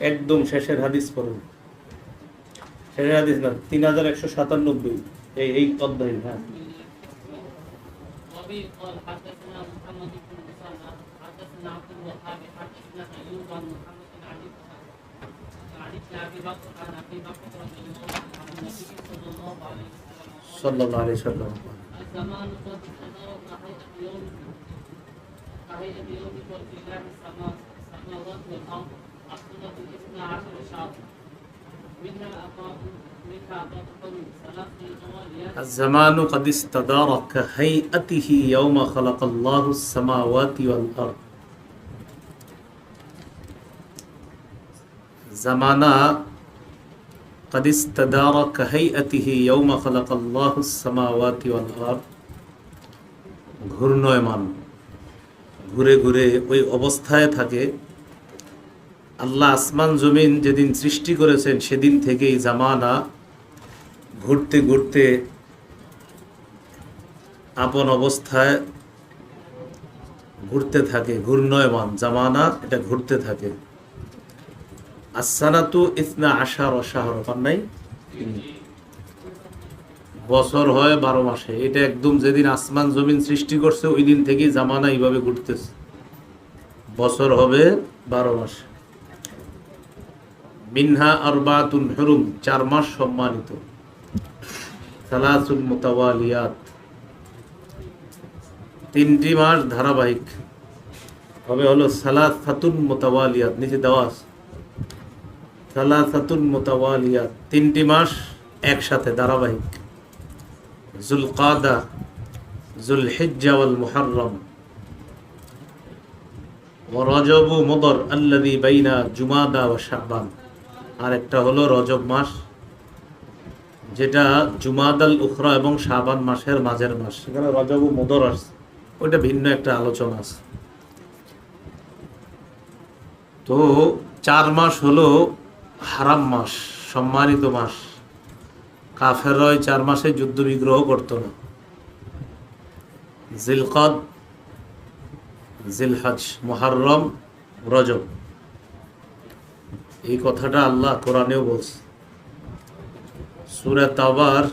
একদম শেষের হাদিস পড়ুন। শেষের হাদিস না, 3197 এই অধ্যায়। হ্যাঁ, قال حدثنا محمد بن مسلمة حدثنا عبد الوهاب حدثنا ايوب عن محمد بن علي عن ابي بكر عن ابي بكر رضي الله عنه عن النبي صلى الله عليه وسلم صلى الله عليه وسلم الزمان قد استدار كهيئة يوم خلق الله السماوات والارض السنة 12 شهر منها الزمان قد استدار كهيئته يوم خلق الله السماوات والأرض। زمانا قد استدار كهيئته يوم خلق الله السماوات والأرض। ঘূর্ণয়মান, ঘুরে ঘুরে ওই অবস্থায় থাকে। আল্লাহ আসমান জমিন যেদিন সৃষ্টি করেছেন সেদিন থেকেই জামানা ঘুরতে ঘুরতে আপন অবস্থায় ঘুরতে থাকে। ঘূর্ণয়মান জামানা, এটা ঘুরতে থাকে। আসসানাতু 12 শাহর, নাই বছর হয় 12 মাসে। এটা একদম যেদিন আসমান জমিন সৃষ্টি করছে ওই দিন থেকেই জামানা এইভাবে ঘুরতেছে। বছর হবে 12 মাস। মিনহা আরবাতুন হুরুম, 4 মাস সম্মানিত। সালাসুন মুতাওয়ালিয়াত, 3টি মাস ধারাবাহিক হবে হলো সালাসাতুন মুতাওয়ালিয়াত। নিচে দেওয়া আছে সালাসাতুন মুতাওয়ালিয়াত, 3টি মাস একসাথে ধারাবাহিক। যুলকাদা, যুলহিজ্জা ওয়াল মুহররম ওয়া রজব মুদর আল্লাযী বাইনা জুমাদা ওয়া শাবান। আর একটা হলো রজব মাস, যেটা জুমাদাল উখরা এবং শাবান মাসের মাঝের মাস। সেখানে রজব মুদর আছে, ওইটা ভিন্ন একটা আলোচনা আছে। তো 4 মাস হলো হারাম মাস, সম্মানিত মাস। কাফেররা 4 মাসে যুদ্ধ বিগ্রহ করত না। জিলকদ, জিলহজ, মুহররম, রজব। এই কথাটা আল্লাহ কোরআনেও বলছে। সূরা তাওবার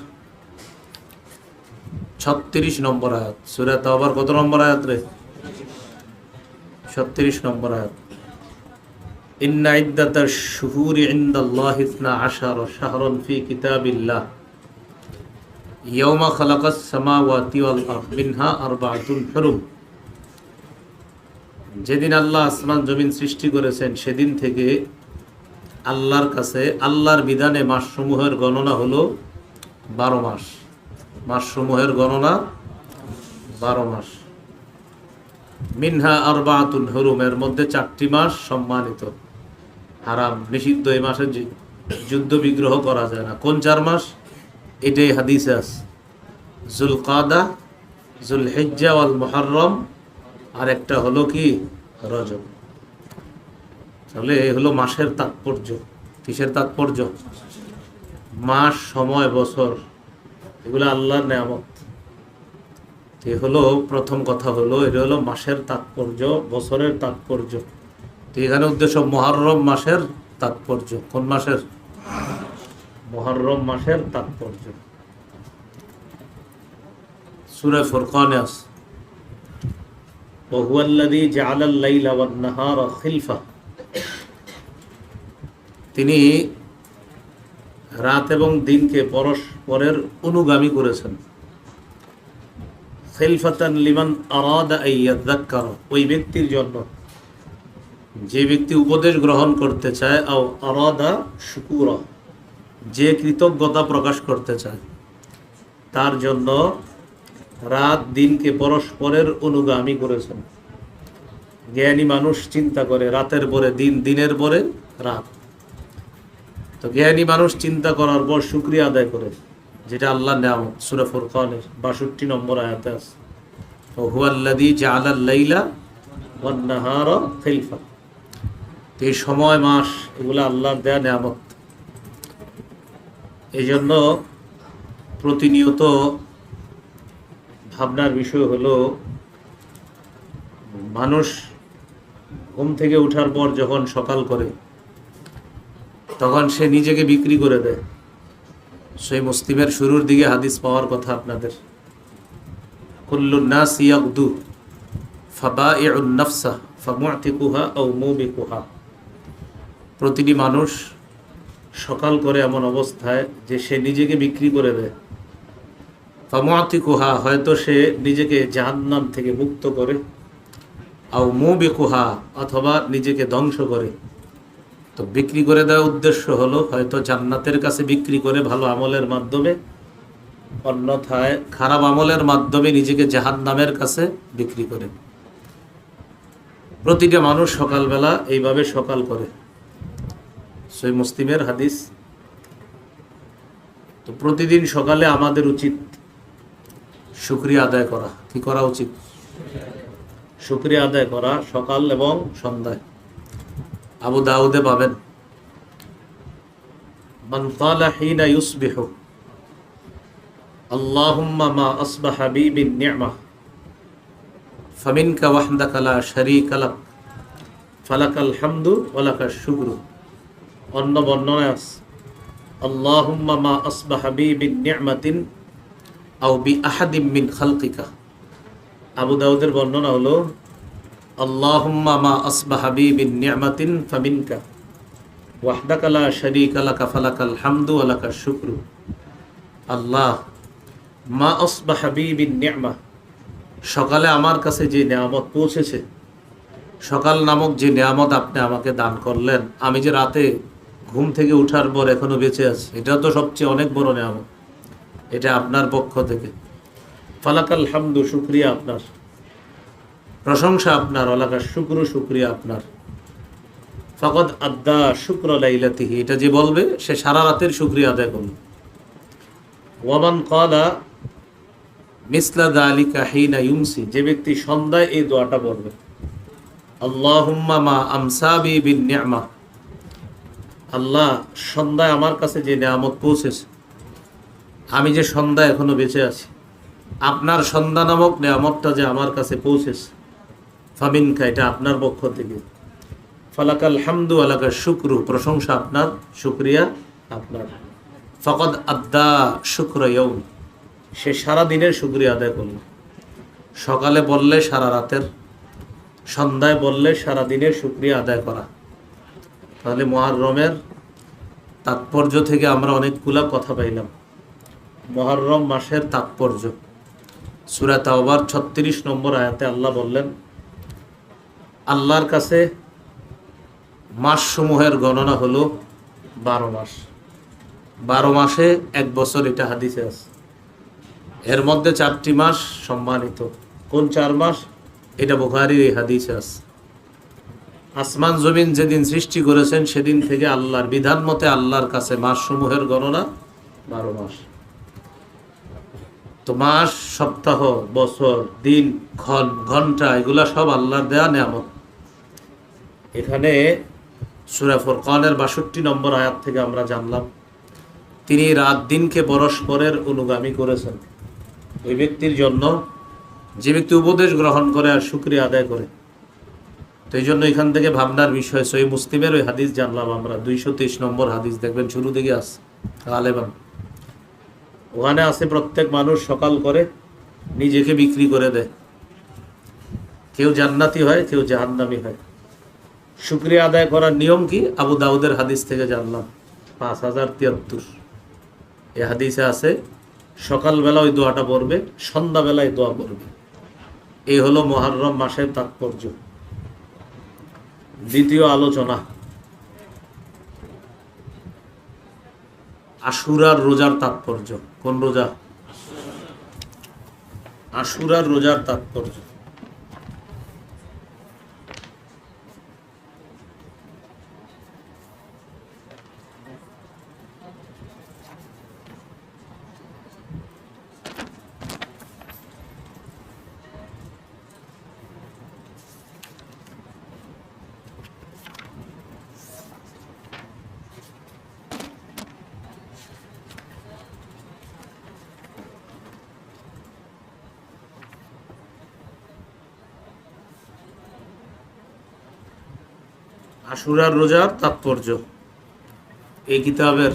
36 নম্বর আয়াত। সূরা তাওবার কত নম্বর আয়াত রে? 36 নম্বর আয়াত। ইন্না ইদ্দাতাশ শুহুরি ইনদাল্লাহি 12 শাহরান ফি কিতাবিল্লাহ ইয়াওমা খালাকাস সামাওয়াতি ওয়াল আরদ মিনহা আরবাতুন হুরুম। যেদিন আল্লাহ আসমান জমিন সৃষ্টি করেছেন সেদিন থেকে আল্লাহর কাছে, আল্লাহর বিধানে মাসসমূহের গণনা হলো 12 মাস। মাসসমূহের গণনা 12 মাস। মিনহা আরবাতুন হুরুম, এর মধ্যে 4টি মাস সম্মানিত, হারাম, নিষিদ্ধ। এই মাসে যুদ্ধ বিগ্রহ করা যায় না। কোন 4 মাস? এটাই হাদিসে আছে। যুলকাদা, যুলহিজ্জা ওয়াল মুহররম, আর একটা হলো কি রজব। তাহলে এই হলো মাসের তাৎপর্য। কিসের তাৎপর্য? মাস, সময়, বছর, এগুলো আল্লাহর নেয়ামত। এ হলো প্রথম কথা, হলো এটা হলো মাসের তাৎপর্য, বছরের তাৎপর্য। তো এখানে উদ্দেশ্য মুহররম মাসের তাৎপর্য। কোন মাসের? মুহররম মাসের তাৎপর্য। সূরা ফুরকানে আছে, ওয়া হুয়াল্লাযী জাআলাল লাইলা ওয়ান নাহারা খিলফা। তিনি রাত এবং দিনকে পরস্পরের অনুগামী করেছেন। খিলফাতান লিমান আরাদা আইয়াযাক্কারা, ওই ব্যক্তির জন্য যে ব্যক্তি উপদেশ গ্রহণ করতে চায়, আও আরাদা শুকুরা, যে কৃতজ্ঞতা প্রকাশ করতে চায়, তার জন্য রাত দিনকে পরস্পরের অনুগামী করেছেন। জ্ঞানী মানুষ চিন্তা করে রাতের পরে দিন, দিনের পরে রাত। তো জ্ঞানী মানুষ চিন্তা করার পর শুকরিয়া আদায় করে, যেটা আল্লাহর নিয়ামত। সূরা ফুরকানের 62 নম্বর আয়াতে আছে, ওয়া হুয়াল্লাযী জাআলাল লাইলা ওয়ান নাহারা খিলফা। এই সময়, মাস, এগুলো আল্লাহর দেয়া নিয়ামত। এই জন্য প্রতিনিয়ত ভাবনার বিষয় হলো মানুষ ঘুম থেকে ওঠার পর যখন সকাল করে তখন সে নিজেকে বিক্রি করে দেয়। সেই মুসলিমের শুরুর দিকে হাদিস পাওয়ার কথা আপনাদের, কুল্লুন নাস ইয়াগদু ফাবাইউন নাফসা ফামুতিকুহা আও মুবিকুহা। প্রতিটি মানুষ সকাল করে এমন অবস্থায় যে সে নিজেকে বিক্রি করে দেয়। ফামুতিকুহা, হয়তো সে নিজেকে জাহান্নাম থেকে মুক্ত করে, আও মুবিকুহা, অথবা নিজেকে ধ্বংস করে। তো বিক্রি করে দেওয়ার উদ্দেশ্য হলো হয়তো জান্নাতের কাছে বিক্রি করে ভালো আমলের মাধ্যমে, অন্যথায় খারাপ আমলের মাধ্যমে নিজেকে জাহান্নামের কাছে বিক্রি করে। প্রতিটা মানুষ সকালবেলা এইভাবে সকাল করে। সহিহ মুসলিমের হাদিস। তো প্রতিদিন সকালে আমাদের উচিত শুকরিয়া আদায় করা। কি করা উচিত? শুকরিয়া আদায় করা সকাল এবং সন্ধ্যায়। আবু দাউদে পাবেন, মান ক্বালা হিনা ইউসবিহু আল্লাহুম্মা মা আসবাহা বি বিন নি'মাহ ফামিনকা ওয়াহদাকা লা শারীকা লাক ফালাকাল হামদু ওয়া লাকাশ শুকরু। অন্য বর্ণনায় আছে আল্লাহুম্মা মা আসবাহা বি বিন নি'মাতিন আও বি আহাদিম মিন খালকিকা। আবু দাউদের বর্ণনা হলো আল্লাহুম্মা মা আসবাহা বি বিন নি'মাতিন ফামিনকা ওয়াহদাকা লা শারীকা লাকা ফালাকাল হামদু ওয়া লাকাশ শুকরু। আল্লাহ, মা আসবাহা বি বিন নি'মাহ, সকালে আমার কাছে যে নেয়ামত পৌঁছেছে, সকাল নামক যে নেয়ামত আপনি আমাকে দান করলেন, আমি যে রাতে ঘুম থেকে ওঠার পর এখনো বেঁচে আছি, এটা তো সবচেয়ে অনেক বড় নেয়ামত। এটা আপনার পক্ষ থেকে। ফালাকাল হামদু, শুকরিয়া আপনার, প্রশংসা আপনার, ওয়ালাকাশ শুকরু, শুকরিয়া আপনার। ফাকাদ আদ্দা শুকর লাইলাতিহি, এটা যে বলবে সে সারা রাতের শুকরিয়া আদায় করবে। ওয়ামান ক্বালা মিসলা যালিকা হিনা ইউমসি, যে ব্যক্তি সন্ধ্যায় এই দোয়াটা পড়বে আল্লাহুম্মা মা আমসা বি বিন নি'মাহ, আল্লাহ সন্ধ্যায় আমার কাছে যে নেয়ামত পৌঁছেছে, আমি যে সন্ধ্যায় এখনো বেঁচে আছি, আপনার সন্ধ্যা নামক নেয়ামতটা যে আমার কাছে পৌঁছেছে, ফামিনকা, এটা আপনার পক্ষ থেকে। ফালাকাল হামদু ওয়া লাকাশ শুকরু, প্রশংসা আপনার, শুকরিয়া আপনার। ফাকাদ আদ্দা শুকরা ইয়াউম, সে সারা দিনের শুকরিয়া আদায় করল। সকালে বললে সারা রাতের, সন্ধ্যায় বললে সারা দিনের শুকরিয়া আদায় করা। তাহলে মুহররমের তাৎপর্য থেকে আমরা অনেকগুলা কথা পাইলাম। মুহররম মাসের তাৎপর্য, সূরা তাওবার 36 নম্বর আয়াতে আল্লাহ বললেন, আল্লাহর কাছে মাসসমূহের গণনা হলো 12 মাস। 12 মাসে 1 বছর, এটা হাদিসে আছে। এর মধ্যে 4টি মাস সম্মানিত। কোন 4 মাস? এটা বুখারীর এই হাদিসে আছে। আসমান জমিন যেদিন সৃষ্টি করেছেন সেদিন থেকে আল্লাহর বিধান মতে আল্লাহর কাছে মাসসমূহের গণনা 12 মাস। তো মাস, সপ্তাহ, বছর, দিন, ক্ষণ, ঘন্টা, এগুলা সব আল্লাহর দেয়া নিয়ামত। এখানে সূরা ফুরকানের 62 নম্বর আয়াত থেকে আমরা জানলাম তিনি রাত দিনকে পরস্পরের অনুগামী করেছেন। ওই ব্যক্তির জন্য যে ব্যক্তি উপদেশ গ্রহণ করে আর শুকরিয়া আদায় করে। তো এই জন্য এখান থেকে ভাবনার বিষয়, সহিহ মুসলিমের ওই হাদিস জানলাম আমরা, 223 নম্বর হাদিস, দেখবেন শুরু দিকে আছে গালেবান। ওখানে আছে প্রত্যেক মানুষ সকাল করে নিজেকে বিক্রি করে দেয়। কেউ জান্নাতি হয়, কেউ জাহান্নামী হয়। শুকরিয়া আদায় করার নিয়ম কি? আবু দাউদের হাদিস থেকে জানলাম 5073। এই হাদিসে আছে সকালবেলা ওই দোয়াটা পড়বে, সন্ধ্যাবেলায় দোয়া পড়বে। এই হলো মুহররম মাসের তাৎপর্য। দ্বিতীয় আলোচনা, আশুরার রোজার তাৎপর্য। কোন রোজা? আশুরার রোজার তাৎপর্য। আশুরার রোজার তাৎপর্য এই কিতাবের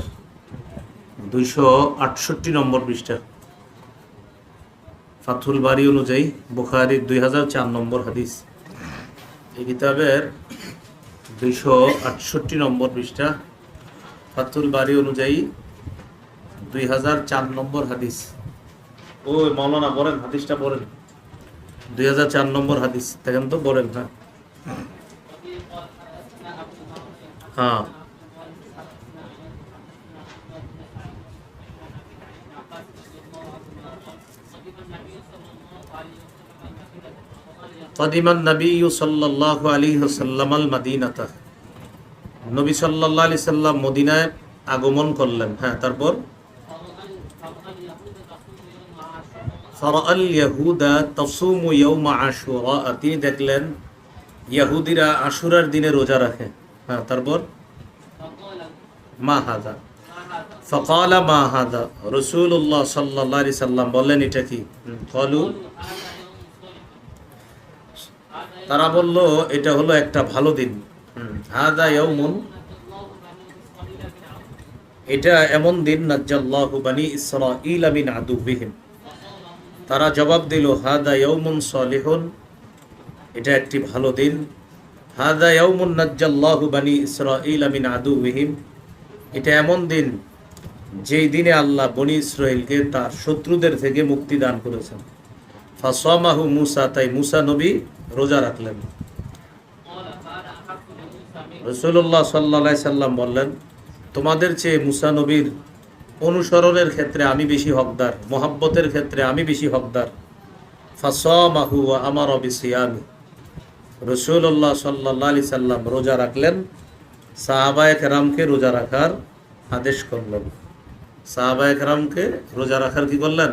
268 নম্বর পৃষ্ঠা, ফাথুল বারি অনুযায়ী বুখারীর 2004 নম্বর হাদিস। এই কিতাবের 268 নম্বর পৃষ্ঠা, ফাথুল বারি অনুযায়ী 2004 নম্বর হাদিস। ও মৌলানা বলেন, হাদিসটা বলেন, 2004 নম্বর হাদিস দেখেন তো, বলেন। হ্যাঁ হ্যাঁ কদিমান নবী সাল্লাল্লাহু আলাইহি ওয়াসাল্লাম আল মাদিনাতা, নবী সাল্লাল্লাহু আলাইহি সাল্লাম মদিনায় আগমন করলেন। হ্যাঁ, তারপর ফারাআল ইয়াহুদা তাসুমু ইয়াউমা আশুরা, তিনি দেখলেন ইহুদিরা আশুরার দিনে রোজা রাখে। হ্যাঁ, তারপর মা হাদা, ফাকালা মা হাদা, রাসূলুল্লাহ সাল্লাল্লাহু আলাইহি সাল্লাম বললেন এটা কি? ক্বালু, তারা বলল এটা হলো একটা ভালো দিন। হাদা ইয়াউমুন, এটা এমন দিন নাজ্জাল্লাহু বানি ইসরাঈল মিন আদুবিহিম। তারা জবাব দিল হাদা ইয়াউমুন সালিহুন, এটা একটি ভালো দিন। হাদা ইয়াউমুন নাজ্জাল্লাহু বানি ইসরাঈল মিন আদুবিহিম, এটা এমন দিন যেই দিনে আল্লাহ বনি ইসরাঈলকে তার শত্রুদের থেকে মুক্তি দান করেছেন। ফাসামাহু মুসা, তাই মুসা নবী রোজা রাখলেন। রাসূলুল্লাহ সাল্লাল্লাহু আলাইহি সাল্লাম বললেন, তোমাদের চেয়ে মুসা নবীর অনুসরণের ক্ষেত্রে আমি বেশি হকদার, মহাব্বতের ক্ষেত্রে আমি বেশি হকদার। ফাসামাহু ওয়া আমারা বিসিয়ামি, রাসূলুল্লাহ সাল্লাল্লাহু আলাইহি সাল্লাম রোজা রাখলেন, সাহাবায়ে কেরামকে রোজা রাখার আদেশ করলেন। সাহাবায়ে কেরামকে রোজা রাখার কি করলেন?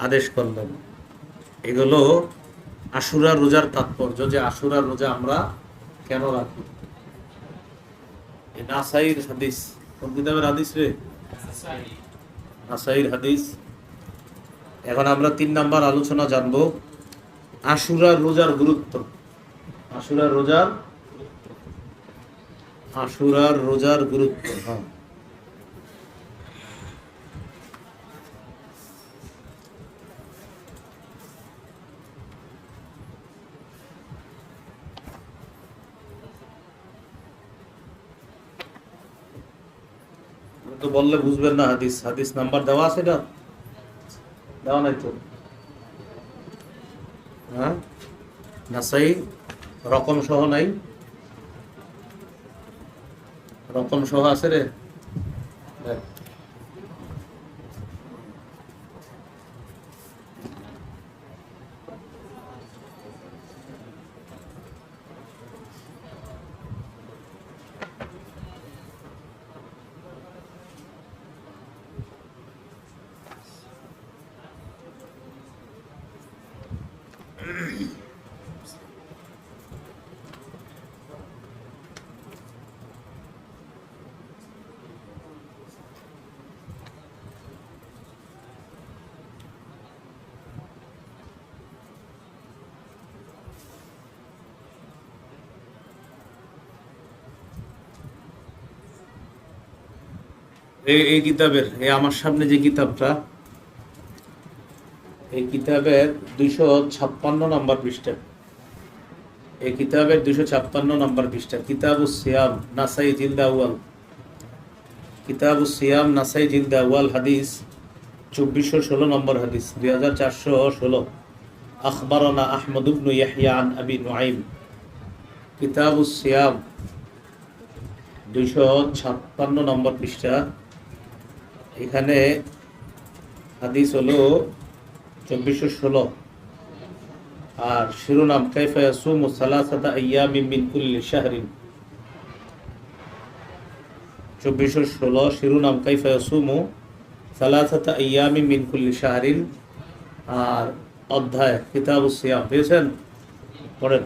আদেশ করলেন। এগুলো আশুরার রোজার তাৎপর্য, যে আশুরার রোজা আমরা কেন রাখি। নাসাইর হাদিস, কোন কিতাবের হাদিস রে? নাসাইর হাদিস। এখন আমরা 3 নাম্বার আলোচনা জানবো, আশুরার রোজার গুরুত্ব। আশুরার রোজার গুরুত্ব। হ্যাঁ, তো বললে বুঝবেন না। হাদিস নাম্বার দেওয়া আছে না? দেওয়া নাই তো? হ্যাঁ, নাসাই রকম সহ নাই? রকম সহ আছে রে? দেখ। এই কিতাবের, আমার সামনে যে কিতাবটা, এই কিতাবের 256 নম্বর পৃষ্ঠা, এই কিতাবের 256 নম্বর পৃষ্ঠা, কিতাবুস সিয়াম নাসাই জিলদ আউয়াল, কিতাবুস সিয়াম নাসাই জিলদ আউয়াল, হাদিস 2416 নম্বর হাদিস, 2416। আখবারানা আহমদ ইবনে ইয়াহইয়া আন আবি নুআইম, কিতাবুস সিয়াম 256 নম্বর পৃষ্ঠা। এখানে হাদিস হলো 2416, আর শিরোনাম কাইফা ইয়াসুমু সালাসাতা আইয়ামিন মিন কুল্লি শাহরিন। 2416 শিরোনাম কাইফা ইয়াসুমু সালাসাতা আইয়ামিন মিন কুল্লি শাহরিন, আর অধ্যায় কিতাবুস সিয়াম। পেয়েছেন? পড়েন।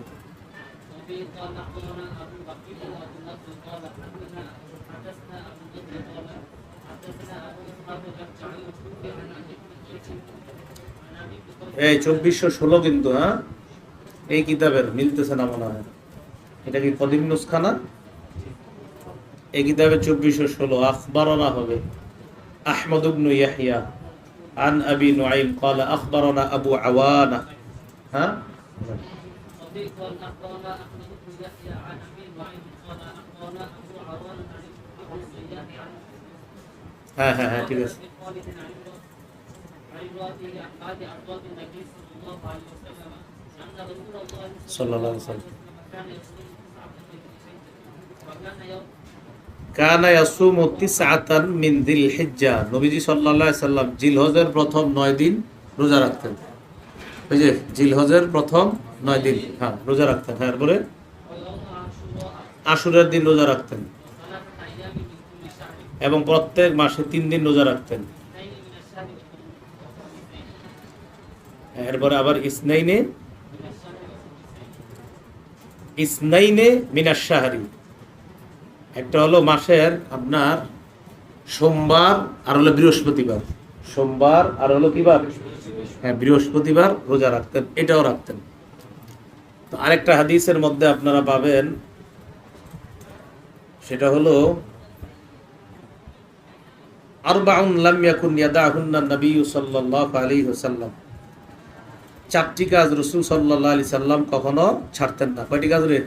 এই 2416 কিন্তু, হ্যাঁ, এই কিতাবের মিলতেছে না মনে হয়। এটা কি কদিম নুসখানা? এই কিতাবে 2416 আখবারানা হবে আহমদ ইবনে ইয়াহইয়া আন আবি নুআইম قال اخبرنا ابو عوانة হ্যাঁ وفي قال أخبرنا أحمد بن يحيى عن أبي نعيم قال أخبرنا أبو عوان عن أبي السياح عن হ্যাঁ হ্যাঁ হ্যাঁ ঠিক আছে। خالد عن امرأته عن بعد أزواج النبي صلى الله عليه وسلم أن رسول الله صلى الله عليه وسلم كان يصوم 9 وكان يوم কানা ইয়াসুমু তিসআতান মিন যিল হিজ্জা, নবীজি সাল্লাল্লাহু আলাইহি সাল্লাম জিলহজের প্রথম 9 দিন রোজা রাখতেন। এই যে জিলহজের প্রথম 9 দিন হ্যাঁ রোজা রাখতেন। হ্যাঁ এরপরে ويوم عاشوراء আশুরার দিন রোজা রাখতেন ثلاثة أيام من كل شهر এবং প্রত্যেক মাসে 3 দিন রোজা রাখতেন। اثنين من الشهر এরপরে আবার ইসনাইনে মিনাশ শাহরি, একটা হলো মাসের আপনার সোমবার আর হলো বৃহস্পতিবার, সোমবার আর হলো কি বার? হ্যাঁ বৃহস্পতিবার রোজা রাখতেন, এটাও রাখতেন। তো আরেকটা হাদিসের মধ্যে আপনারা পাবেন, সেটা হলো আরবাউন লাম ইয়াকুন ইয়াদাহুন্না নবী সাল্লাল্লাহু আলাইহি ওয়াসাল্লাম, 4টি কাজ রাসূল সাল্লাল্লাহু আলাইহি সাল্লাম কখনো ছাড়তেন না। কয়টি কাজ রে?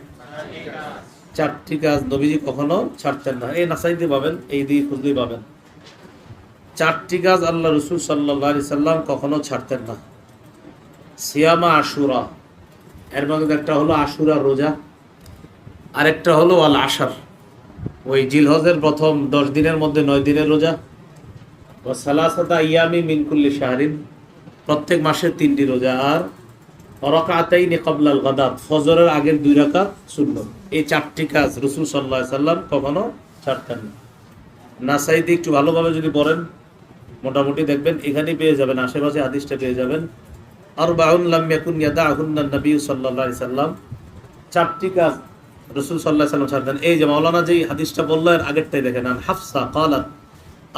4টি কাজ নবীজি কখনো ছাড়তেন না। এই নাসাইতে পাবেন, এই দিয়ে খুঁজলেই পাবেন। 4টি কাজ আল্লাহ রাসূল সাল্লাল্লাহু আলাইহি সাল্লাম কখনো ছাড়তেন না। সিয়ামা আশুরা, এর মধ্যে একটা হলো আশুরা রোজা, আরেকটা হলো আল আশার, ওই জিলহজের প্রথম 10 দিনের মধ্যে 9 দিনের রোজা। ও সালাসাতা ইয়ামি মিন কুল্লি শাহরিন, প্রত্যেক মাসের 3টি রোজা। আর রাকাতাইনি ক্বাবলাল গাদাত, ফজরের আগের 2 রাকাত সুন্নত। এই 4টি কাজ রাসূল সাল্লাল্লাহু আলাইহি সাল্লাম কখনো ছাড়তেন না। নাসাইতে একটু ভালোভাবে যদি পড়েন মোটামুটি দেখবেন এখানেই পেয়ে যাবেন, আশেপাশে হাদিসটা পেয়ে যাবেন। আরবাউন লাম ইয়াকুন ইয়াদাহুন্না নবী সাল্লাল্লাহু আলাইহি সাল্লাম, 4টি কাজ রাসূল সাল্লাল্লাহু আলাইহি সাল্লাম ছাড়তেন। এই যে মাওলানা যেই হাদিসটা বললো এর আগেরটাই দেখেন, আন হাফসা ক্বালাত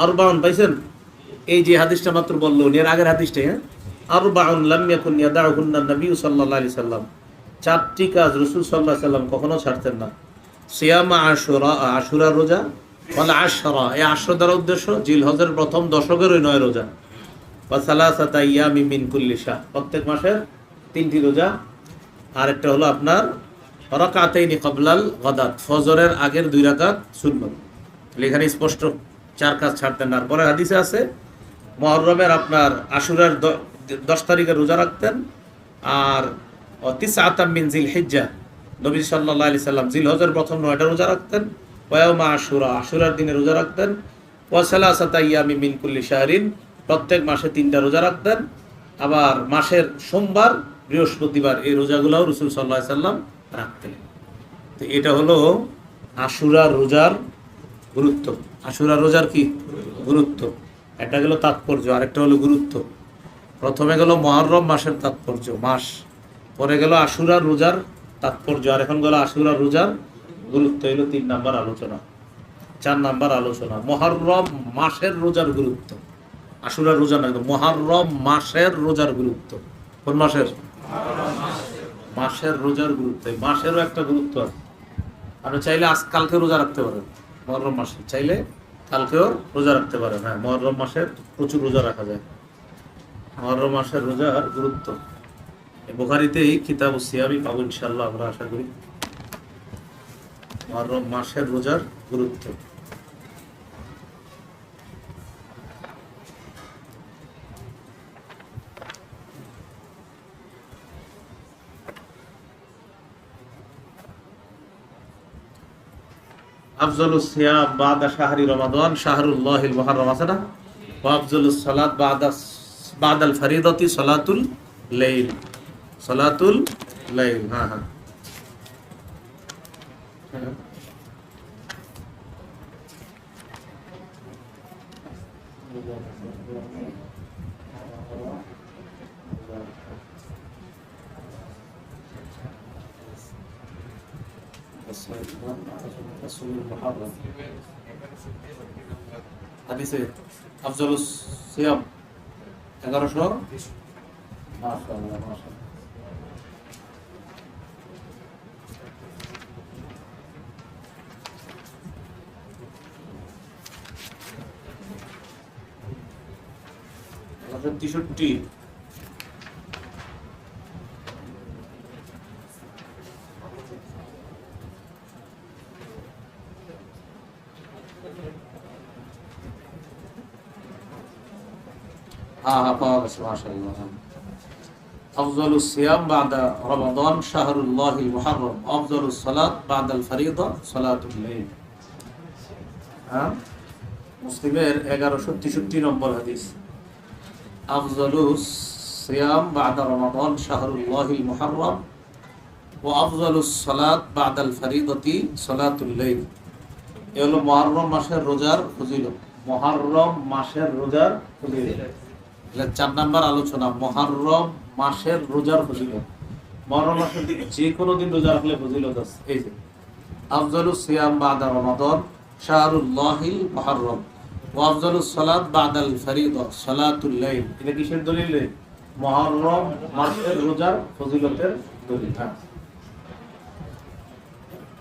আরবাউন, পাইছেন? এই যে হাদিসটা মাত্র বললো এর আগের হাদিসটাই, হ্যাঁ আরবাউন লাম ইয়াকুন ইয়াদাহুন্না নবী সাল্লাল্লাহু আলাইহি সাল্লাম, 4টি কাজ রাসূল সাল্লাল্লাহু আলাইহি সাল্লাম কখনো ছাড়তেন না। সিয়ামা আশুরা, আশুরা রোজা, ওয়াল আশরা, এই 10 দ্বারা উদ্দেশ্য জিলহজের প্রথম দশকের ওই 9 রোজা। ওয়া সালাসাতা ইয়ামি মিন কুল্লি শাহ, প্রত্যেক মাসের 3টি রোজা। আর একটা হলো আপনার রাকাতাইনি ক্বাবলাল গাদাত, ফজরের আগের 2 রাকাত সুন্নত। এখানে স্পষ্ট 4 কাজ ছাড়তেন না। আর পরে হাদিসে আছে মুহররমের আপনার আশুরার 10 তারিখে রোজা রাখতেন। আর তিসআতাম মিন যিল হিজ্জা, নবী সাল্লাল্লাহু আলাইহি সাল্লাম জিলহজের প্রথম 9টা রোজা রাখতেন। ওয়া ইয়াউমা আশুরা, আশুরার দিনে রোজা রাখতেন। ওয়া সালাসাতা ইয়ামি মিন কুল্লি শাহরিন, প্রত্যেক মাসে 3টা রোজা রাখতেন। আবার মাসের সোমবার বৃহস্পতিবার এই রোজাগুলোও রাসূল সাল্লাল্লাহু আলাইহি সাল্লাম রাখতেন। তো এটা হলো আশুরা রোজার গুরুত্ব। আশুরা রোজার কি গুরুত্ব? একটা গেল তাৎপর্য, আরেকটা হলো গুরুত্ব। প্রথমে গেল মুহররম মাসের তাৎপর্য, মাস, পরে গেল আশুরা রোজার তাৎপর্য, আর এখন গেল আশুরা রোজার গুরুত্ব। হলো 3 নাম্বার আলোচনা। 4 নাম্বার আলোচনা মুহররম মাসের রোজার গুরুত্ব। আশুরা রোজা না, মুহররম মাসের রোজার গুরুত্ব। কোন মাসের? মাসের রোজার গুরুত্ব। মাসেরও একটা গুরুত্ব আছে। আপনি চাইলে আজ কালকে রোজা রাখতে পারেন, মুহররম মাসে চাইলে কালকেও রোজা রাখতে পারেন। হ্যাঁ মুহররম মাসের প্রচুর রোজা রাখা যায়। মুহররম মাসের রোজার গুরুত্ব বুখারীতেই কিতাবুস সিয়ামি পাবো ইনশাআল্লাহ, আমরা আশা করি। মুহররম মাসের রোজার গুরুত্ব। আফজালুস সিয়াম বাদা শাহরি রমাদান শাহরুল্লাহিল মুহররম, আছে না? ওয়া আফজালুস সালাত বাদাল ফরিদাতি সালাতুল লাইল, সালাতুল লাইল। হ্যাঁ হ্যাঁ হাদিসে আফজালুস সিয়াম 1100। মাশাআল্লাহ মাশাআল্লাহ। 63। পাওয়া গেছে মাশাআল্লাহ। أفضل الصيام بعد رمضان شهر الله المحرم أفضل الصلاة بعد الفريضة صلاة الليل। মুসলিমের 1163 নম্বর হাদিস। أفضل الصيام بعد رمضان شهر الله المحرم وأفضل الصلاة بعد الفريضة صلاة الليل। এ হলো মুহররম মাসের রোজার ফজিলত। মুহররম মাসের রোজার ফজিলত 4 নাম্বার আলোচনা। মুহররম মাসের রোজার ফজিলত। মুহররম মাসের যে কোনো দিন রোজা রাখলে ফজিলত আছে। এই যে আফজালুস সিয়াম বাদা রমাদান শাহরুল্লাহিল মুহররম ওয়া আফজালুস সালাত বাদাল ফরিদা সালাতুল লাইল। এটা কিসের দলিল? মুহররম মাসের রোজার ফজিলতের দলিল।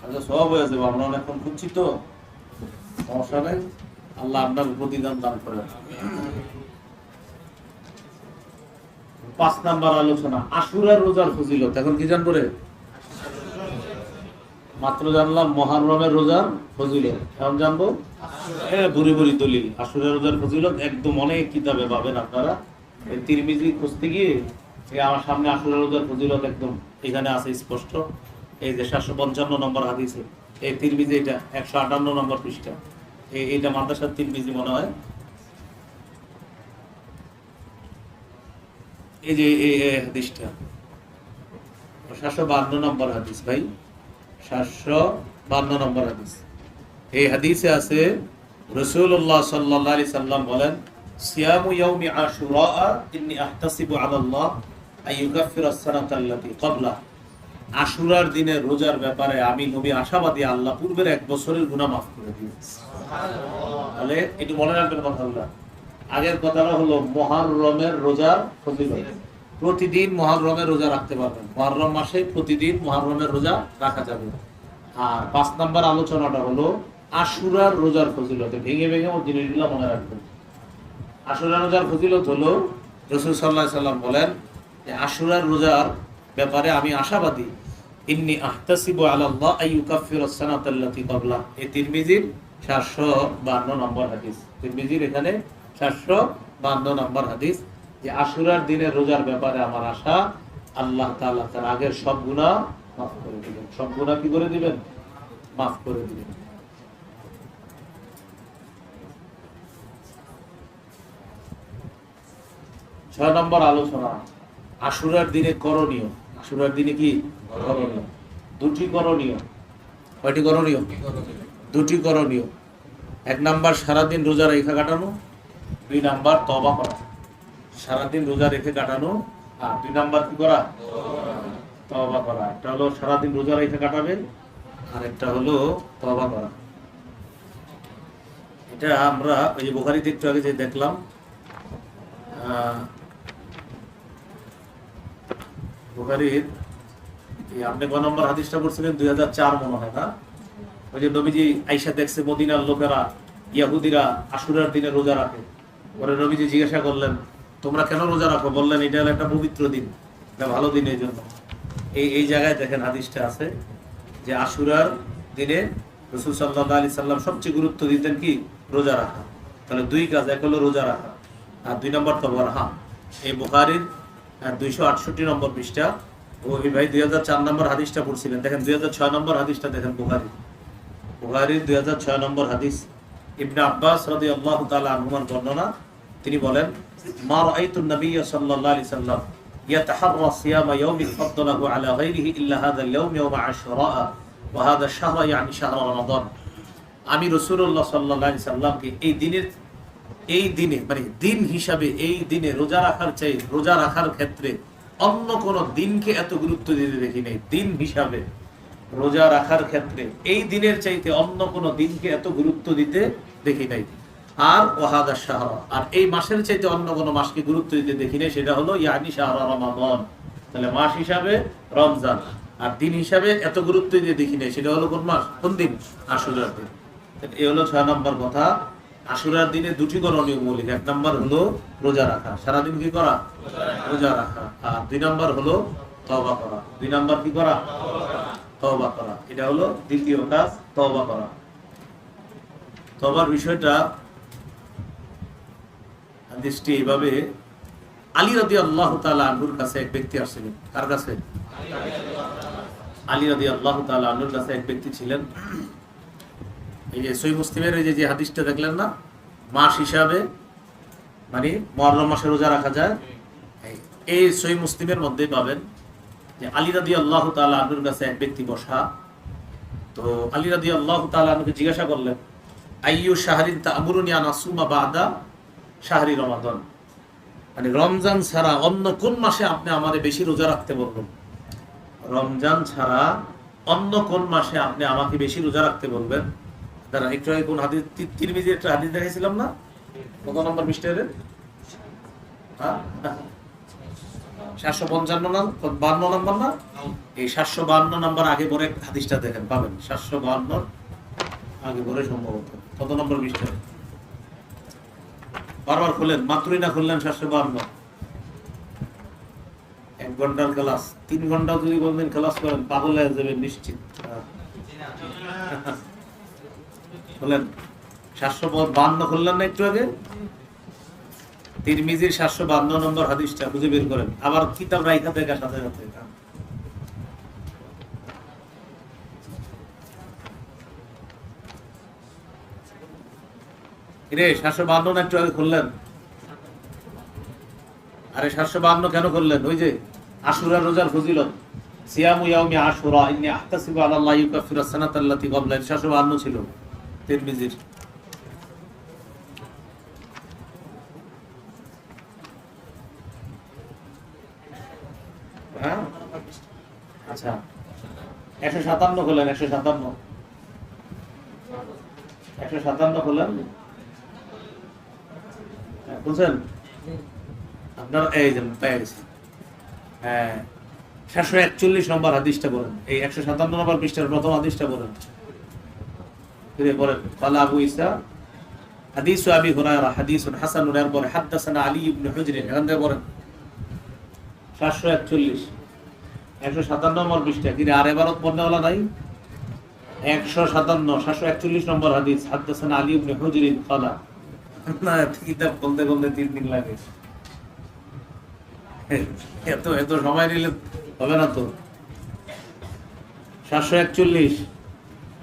আচ্ছা, সব হয়ে যাবে। আমরা এখন খুঁজছি তো, সমস্যা নেই। আল্লাহ আপনার প্রতিদান দান করেন। 5 নাম্বার আলোচনা আশুরার রোজার ফজিলত। এখন কি জানবো রে? মাত্র জানলাম মুহররমের রোজার ফজিলত, এখন জানবো বুড়ি বুড়ি দলিল। আশুরার রোজার ফজিলত একদম অনেক কিতাবে পাবেন আপনারা। তিরমিজি খুঁজতে গিয়ে আমার সামনে আশুরার রোজার ফজিলত একদম এখানে আছে স্পষ্ট। এই যে 755 নম্বর হাদিসে এই তিরমিজি, এটা 158 নম্বর পৃষ্ঠা। এইটা মাদ্রাসার তিরমিজি মনে হয়। এই যে এই হাদিসটা 752 নম্বর হাদিস ভাই, 752 নম্বর হাদিস। এই হাদিসে আছে রাসূলুল্লাহ সাল্লাল্লাহু আলাইহি সাল্লাম বলেন, সিয়ামু ইয়াউমি আশুরা ইন্নী আহতাসিবু আলাল্লাহ আইয়ুকাফিরাস সানাতা আল্লাতী ক্বাবলা। আশুরার দিনের রোজার ব্যাপারে আমি নবী আশাবাদী, আল্লাহ পূর্বের 1 বছরের গুনাহ মাফ করে দিবেন। সুবহানাল্লাহ। তাহলে একটু মনে রাখবেন কথাগুলো। আগের কথাটা হলো মুহররমের রোজার ফজিলত। প্রতিদিন মুহররমের রোজা রাখতে পারবেন। মুহররম মাসে প্রতিদিন মুহররমের রোজা রাখা যাবে। আর 5 নাম্বার আলোচনাটা হলো আশুরার রোজার ফজিলত। ভেঙে ভেঙে জিনিসগুলো মনে রাখবেন। আশুরার রোজার ফজিলত হলো রাসূল সাল্লাল্লাহু আলাইহি সাল্লাম বলেন যে আশুরার রোজার ব্যাপারে আমি আশাবাদী, ইন্নী আহতাসিবু আলাল্লাহ আইয়ুকাফিরাস সানাতাল্লাতী ক্বাবলা। এই তিরমিজির 752 নম্বর হাদিস। তিরমিজির এখানে 752 নম্বর হাদিস যে আশুরার দিনের রোজার ব্যাপারে আমার আশা, আল্লাহ তাআলা তার আগের সব গুনাহ মাফ করে দিবেন। সব গুনাহ কি করে দিবেন? মাফ করে দিবেন। ছয় নম্বর আলোচনা আশুরার দিনে করণীয়। আশুরার দিনে কি করণীয়? দুটি করণীয়। কয়টি করণীয়? দুটি করণীয়। 1 নাম্বার সারাদিন রোজা রেখে কাটানো, 2 নাম্বার তওবা করা। সারাদিন রোজা রেখে কাটানো আর 2 নাম্বার কি করা? তওবা করা। একটা হলো সারাদিন রোজা রেখে কাটাবেন, আর একটা হলো তওবা করা। এটা আমরা ওই যে বুখারীতে একটু আগে যে দেখলাম, বুখারীর আপনি কয় নম্বর হাদিসটা পড়ছিলেন? 2004 মনে হয় না? ওই যে নবীজি আয়েশা দেখছে মদিনার লোকেরা, ইহুদিরা আশুরার দিনে রোজা রাখে। পরে নবীজি জিজ্ঞাসা করলেন, তোমরা কেন রোজা রাখো? বললেন এটা হলো একটা পবিত্র দিন, এটা ভালো দিন, এই জন্য। এই জায়গায় দেখেন হাদিসটা আছে যে আশুরার দিনে রাসূল সাল্লাল্লাহু আলাইহি সাল্লাম সবচেয়ে গুরুত্ব দিতেন কি? রোজা রাখা। তাহলে 2 কাজ, এক হলো রোজা রাখা আর 2 নম্বর তওবা রাখা। এই বুখারীর 268 নম্বর পৃষ্ঠা। ওই ভাই 2004 নম্বর হাদিসটা পড়ছিলেন, দেখেন 2006 নম্বর হাদিসটা দেখেন। বুখারীর 2006 নম্বর হাদিস। ইবনে আব্বাস রাদিয়াল্লাহু তাআলা আনহুমার বর্ণনা, তিনি বলেন, মা রাআইতুন নাবিয়্য সাল্লাল্লাহু আলাইহি সাল্লাম ইয়াতাহাররা সিয়ামা ইয়াউমিন ফাদ্দালাহু আলা গায়রিহি ইল্লা হাযা আল-ইয়াউম ইয়াউম আশুরা ওয়া হাযা আশ-শাহর ইয়ানি শাহর রমাদান। আমি রাসূলুল্লাহ সাল্লাল্লাহু আলাইহি সাল্লামকে এই দিনে মানে দিন হিসাবে এই দিনে রোজা রাখার চাই, রোজা রাখার ক্ষেত্রে অন্য কোন দিনকে এত গুরুত্ব দিতে দেখি নাই। দিন হিসাবে রোজা রাখার ক্ষেত্রে এই দিনের চাইতে অন্য কোন দিনকে এত গুরুত্ব দিতে দেখি নাই। আর ওয়াহাদা শাহর, আর এই মাসের চাইতে অন্য কোন মাসকে গুরুত্ব দিতে দেখি নাই, সেটা হলো ইয়ানি শাহর রমাদান। তাহলে মাস হিসাবে রমজান, আর দিন হিসাবে এত গুরুত্ব দিতে দেখি নাই, সেটা হলো কোন মাস? কোন দিন? আশুরার দিন। এই হলো 6 নম্বর কথা। আশুরার দিনে দুটি করণীয় মৌলিক। এক নাম্বার হলো রোজা রাখা, সারাদিন কি করা? রোজা রাখা। আর দুই নাম্বার হলো তওবা করা। দুই নাম্বার কি করা? তওবা করা। এটা হলো দ্বিতীয় কাজ, তওবা করা। তওবার বিষয়টা হাদিসটি এইভাবে, আলী রাদিয়াল্লাহু তাআলা আনহুর কাছে এক ব্যক্তি আসছিলেন। কার কাছে? আলী রাদিয়াল্লাহু তাআলা আনহুর কাছে এক ব্যক্তি ছিলেন। এই যে সহিহ মুসলিমের এই যে হাদিসটা দেখলেন না, মাস হিসাবে মানে মুহররম মাসে রোজা রাখা যায়, এই সহিহ মুসলিমের মধ্যে পাবেন যে আলী রাদিয়াল্লাহু তাআলা আনহুর কাছে এক ব্যক্তি বসা। তো আলী রাদিয়াল্লাহু তাআলা আনহুকে জিজ্ঞাসা করলেন, আইয়ু শাহরিন তা'মুরুনি আন আসুমা বা'দা শাহরি রমাদান, মানে রমজান ছাড়া অন্য কোন মাসে আপনি আমাদের বেশি রোজা রাখতে বলবেন? রমজান ছাড়া অন্য কোন মাসে আপনি আমাকে বেশি রোজা রাখতে বলবেন? দাঁড়া, একটু আগে কোন হাদিস, তিরমিজির একটা হাদিস দেখাইছিলাম না? কত নম্বর পৃষ্ঠায়? 752 নম্বর না? এই 752 নম্বর আগে পরে হাদিসটা দেখেন, পাবেন 752 আগে পরে সম্ভবত। কত নম্বর পৃষ্ঠায়? বারবার খুললেন, মাত্রই না খুললেন 752। 1 ঘন্টার ক্লাস, 3 ঘন্টা যদি বলবেন ক্লাস করেন পাগল হয়ে যাবেন নিশ্চিত। খুললেন 752 খুললেন না একটু আগে? তিরমিজির 752 নম্বর হাদিসটা খুঁজে বের করেন। আবার কিতাব রাইখা দেখা সাথে সাথে রে 752 না একটু আগে খুললেন? আরে 752 কেন করলেন? ওই যে আশুরা রোজার ফজিলত, সিয়ামু ইয়াউমি আশুরা ইন্নী আহতাসিবু আলাল্লাহি ইউকাফিরু আস-সানাতাল্লাতী ক্বাবলা, 752 ছিল তিরমিজির। হ্যাঁ আচ্ছা, 157 করলেন, 157 করলেন, বুঝছেন আপনার? এই যে পেয়ে গেছি। হ্যাঁ, 741 নম্বর হাদিসটা বলেন, এই 157 নম্বর পৃষ্ঠার প্রথম হাদিসটা বলেন। قال أبو إسحاق حديث أبي هريرة حديث حسن এরপরে حدثنا علي بن حجر, এখান থেকে বলেন 741 157 নম্বর পৃষ্ঠা। কি আর এবারত বর্ণনা নাই? 741 নম্বর হাদিস, حدثنا علي بن حجر قال, না কিতাব বলতে বলতে 3 দিন লাগে, এত সময় নিলে হবে না তো। 741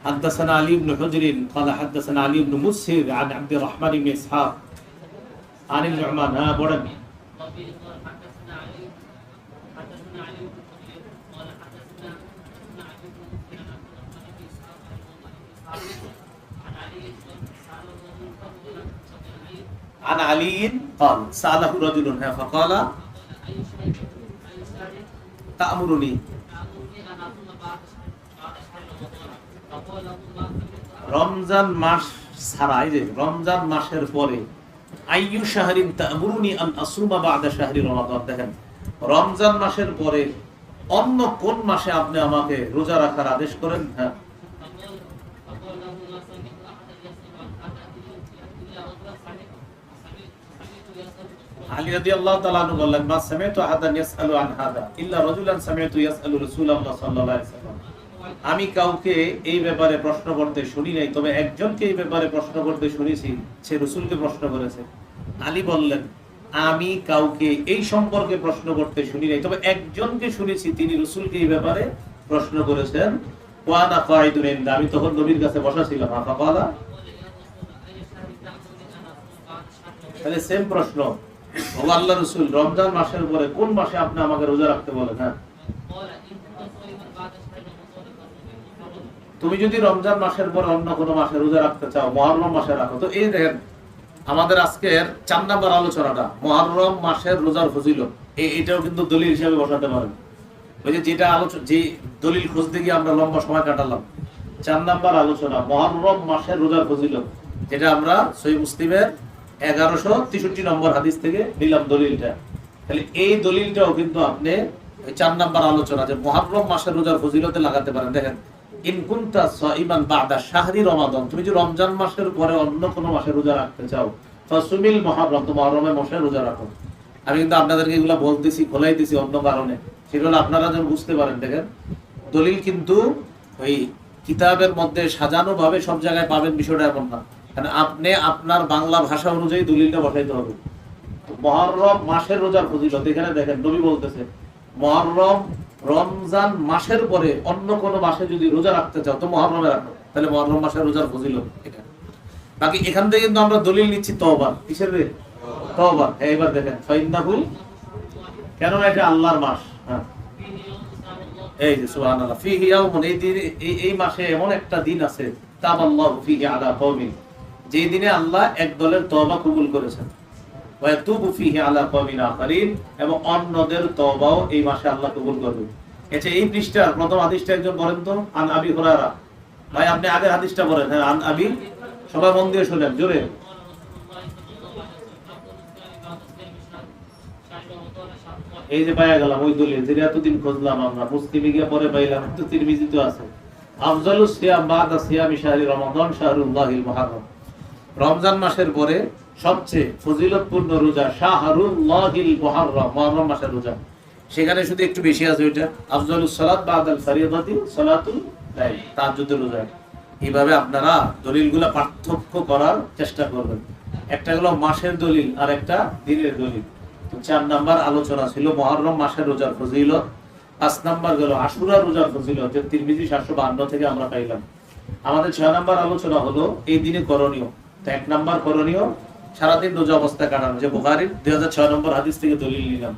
حدثنا علي بن حجر قال حدثنا علي بن مسهر عن عبد الرحمن بن إسحاق عن النعمان. ها بورن حدثنا علي بن حجر قال حدثنا علي بن مسهر عن عبد الرحمن بن إسحاق عن علي عن علي قال سأله رجل فقال تأمرني রমজান মাস ছাড়া, এই যে রমজান মাসের পরে আইয়ু শাহরিন তা'মুরুনি আন আসুমা বা'দা শাহরি রমাদান, দেখেন রমজান মাসের পরে অন্য কোন মাসে আপনি আমাকে রোজা রাখার আদেশ করেন? হ্যাঁ, আলী রাদিয়াল্লাহু তাআলা আনহু বললেন, মা সামি'তু আহাদান ইয়াসআলু আন হাদা ইল্লা রাজুলান সামি'তু ইয়াসআলু রাসূলুল্লাহ সাল্লাল্লাহু আলাইহি ওয়াসাল্লাম, আমি কাউকে এই ব্যাপারে প্রশ্ন করতে শুনি নাই, তবে একজনকে এই ব্যাপারে প্রশ্ন করতে শুনেছি, সে রাসূলকে প্রশ্ন করেছে। আলী বললেন, আমি কাউকে এই সম্পর্কে প্রশ্ন করতে শুনি নাই, তবে একজনকে শুনেছি, তিনি রাসূলকে এই ব্যাপারে প্রশ্ন করেছেন। ওয়া আনা কাঈদুন ইনদা, আমি তখন নবীর কাছে বসা ছিলাম। ফাকালা, তাহলে সেম প্রশ্ন, ও আল্লাহর রাসূল রমজান মাসের পরে কোন মাসে আপনি আমাকে রোজা রাখতে বলেন? হ্যাঁ, তুমি যদি রমজান মাসের পর অন্য কোনো মাসে রোজা রাখতে চাও, মুহররম মাসে রাখো। তো এই দেখেন আমাদের আজকের 4 নম্বর আলোচনাটা মুহররম মাসের রোজার ফজিলত, এটাও কিন্তু দলিল হিসেবে বসাতে পারেন। ওই যে যেটা যে দলিল খুঁজতে গিয়ে আমরা লম্বা সময় কাটালাম, 4 নম্বর আলোচনা মুহররম মাসের রোজার ফজিলত, যেটা আমরা সহিহ মুসলিমের 1163 নম্বর হাদিস থেকে নিলাম দলিলটা। তাহলে এই দলিলটাও কিন্তু আপনি 4 নম্বর আলোচনা যে মুহররম মাসের রোজার ফজিলতে লাগাতে পারেন। দেখেন ইন কুনতা সাইমান বাদা শাহরি রমাদান, তুমি যদি রমজান মাসের পরে অন্য কোনো মাসে রোজা রাখতে চাও, ফাসুমিল মুহররম, তো মুহররমের মাসে রোজা রাখো। আমি কিন্তু আপনাদেরকে এগুলা বলতেছি, খোলাইতেছি অন্য কারণে, সেটা হলো আপনারা যেন বুঝতে পারেন। দেখেন, দলিল কিন্তু ওই কিতাবের মধ্যে সাজানো ভাবে সব জায়গায় পাবেন বিষয়টা এমন না। কারণ আপনি আপনার বাংলা ভাষা অনুযায়ী দলিলটা বসাইতে হবে। মুহররম মাসের রোজার ফজিলত এখানে দেখেন, নবী বলতেছে মুহররম রমজান মাসের পরে অন্য কোন মাসে যদি রোজা রাখতে চাও তো মুহররমে রাখো, তাহলে মুহররম মাসের রোজার ফজিলত এটা। বাকি এখান থেকে কিন্তু আমরা দলিল নিচ্ছি তওবা, কিসের রে? তওবা। এবার দেখেন ফাইন্নাহু, কেন এটা আল্লাহর মাস। হ্যাঁ, এই যে সুবহানাল্লাহ, ফিহি ইয়াউমুন, এই দিন, এই মাসে এমন একটা দিন আছে, তাবাল্লাহু ফিহি আলা কওমিন, যে দিনে আল্লাহ এক দলের তওবা কবুল করেছেন, ওয়া ইয়াতুবু ফিহি আলা কওমিন আখারিন, এবং অন্যদের তওবাও এই মাসে আল্লাহ কবুল করবেন। আচ্ছা, এই পৃষ্ঠার প্রথম হাদিসটা একজন বলেন তো, আন আবি হুরায়রা। ভাই আপনি আগের হাদিসটা বলেন। হ্যাঁ, আন আবি, সবাই মন দিয়ে শুনেন জোরে। এই যে পাইয়া গেলাম ওই দলিল যেটা এতদিন খুঁজলাম আমরা, মুসলিমে গিয়ে পরে পাইলাম, তো তিরমিজিতে আছে। আফজালুস সিয়াম বাদা সিয়ামি শাহরি রমাদান শাহরুল্লাহিল মুহাররম, রমজান মাসের পরে সবচেয়ে ফজিলতপূর্ণ রোজা শাহরুল্লাহিল মুহাররম, মুহররম মাসের রোজা। সেখানে শুধু একটু বেশি আছে ওইটা, আফজালুস সালাত বাদাল ফরিয়াদাতি সালাতুল লাইল, তাহাজ্জুদের রোজা। এইভাবে আপনারা দলিলগুলো পার্থক্য করার চেষ্টা করবেন। একটা হলো মাসের দলিল আর একটা দিনের দলিল। 4 নাম্বার আলোচনা ছিল মুহররম মাসের রোজার ফজিলত। 5 নাম্বার গেল আশুরা রোজার ফজিলত, যে তিরমিজি 752 থেকে আমরা পাইলাম। আমাদের 6 নাম্বার আলোচনা হলো এই দিনে করণীয়। তো 1 নাম্বার করণীয় সারাদিন রোজা অবস্থায় কাটানো, যে বুখারীর 2006 নম্বর হাদিস থেকে দলিল নিলাম।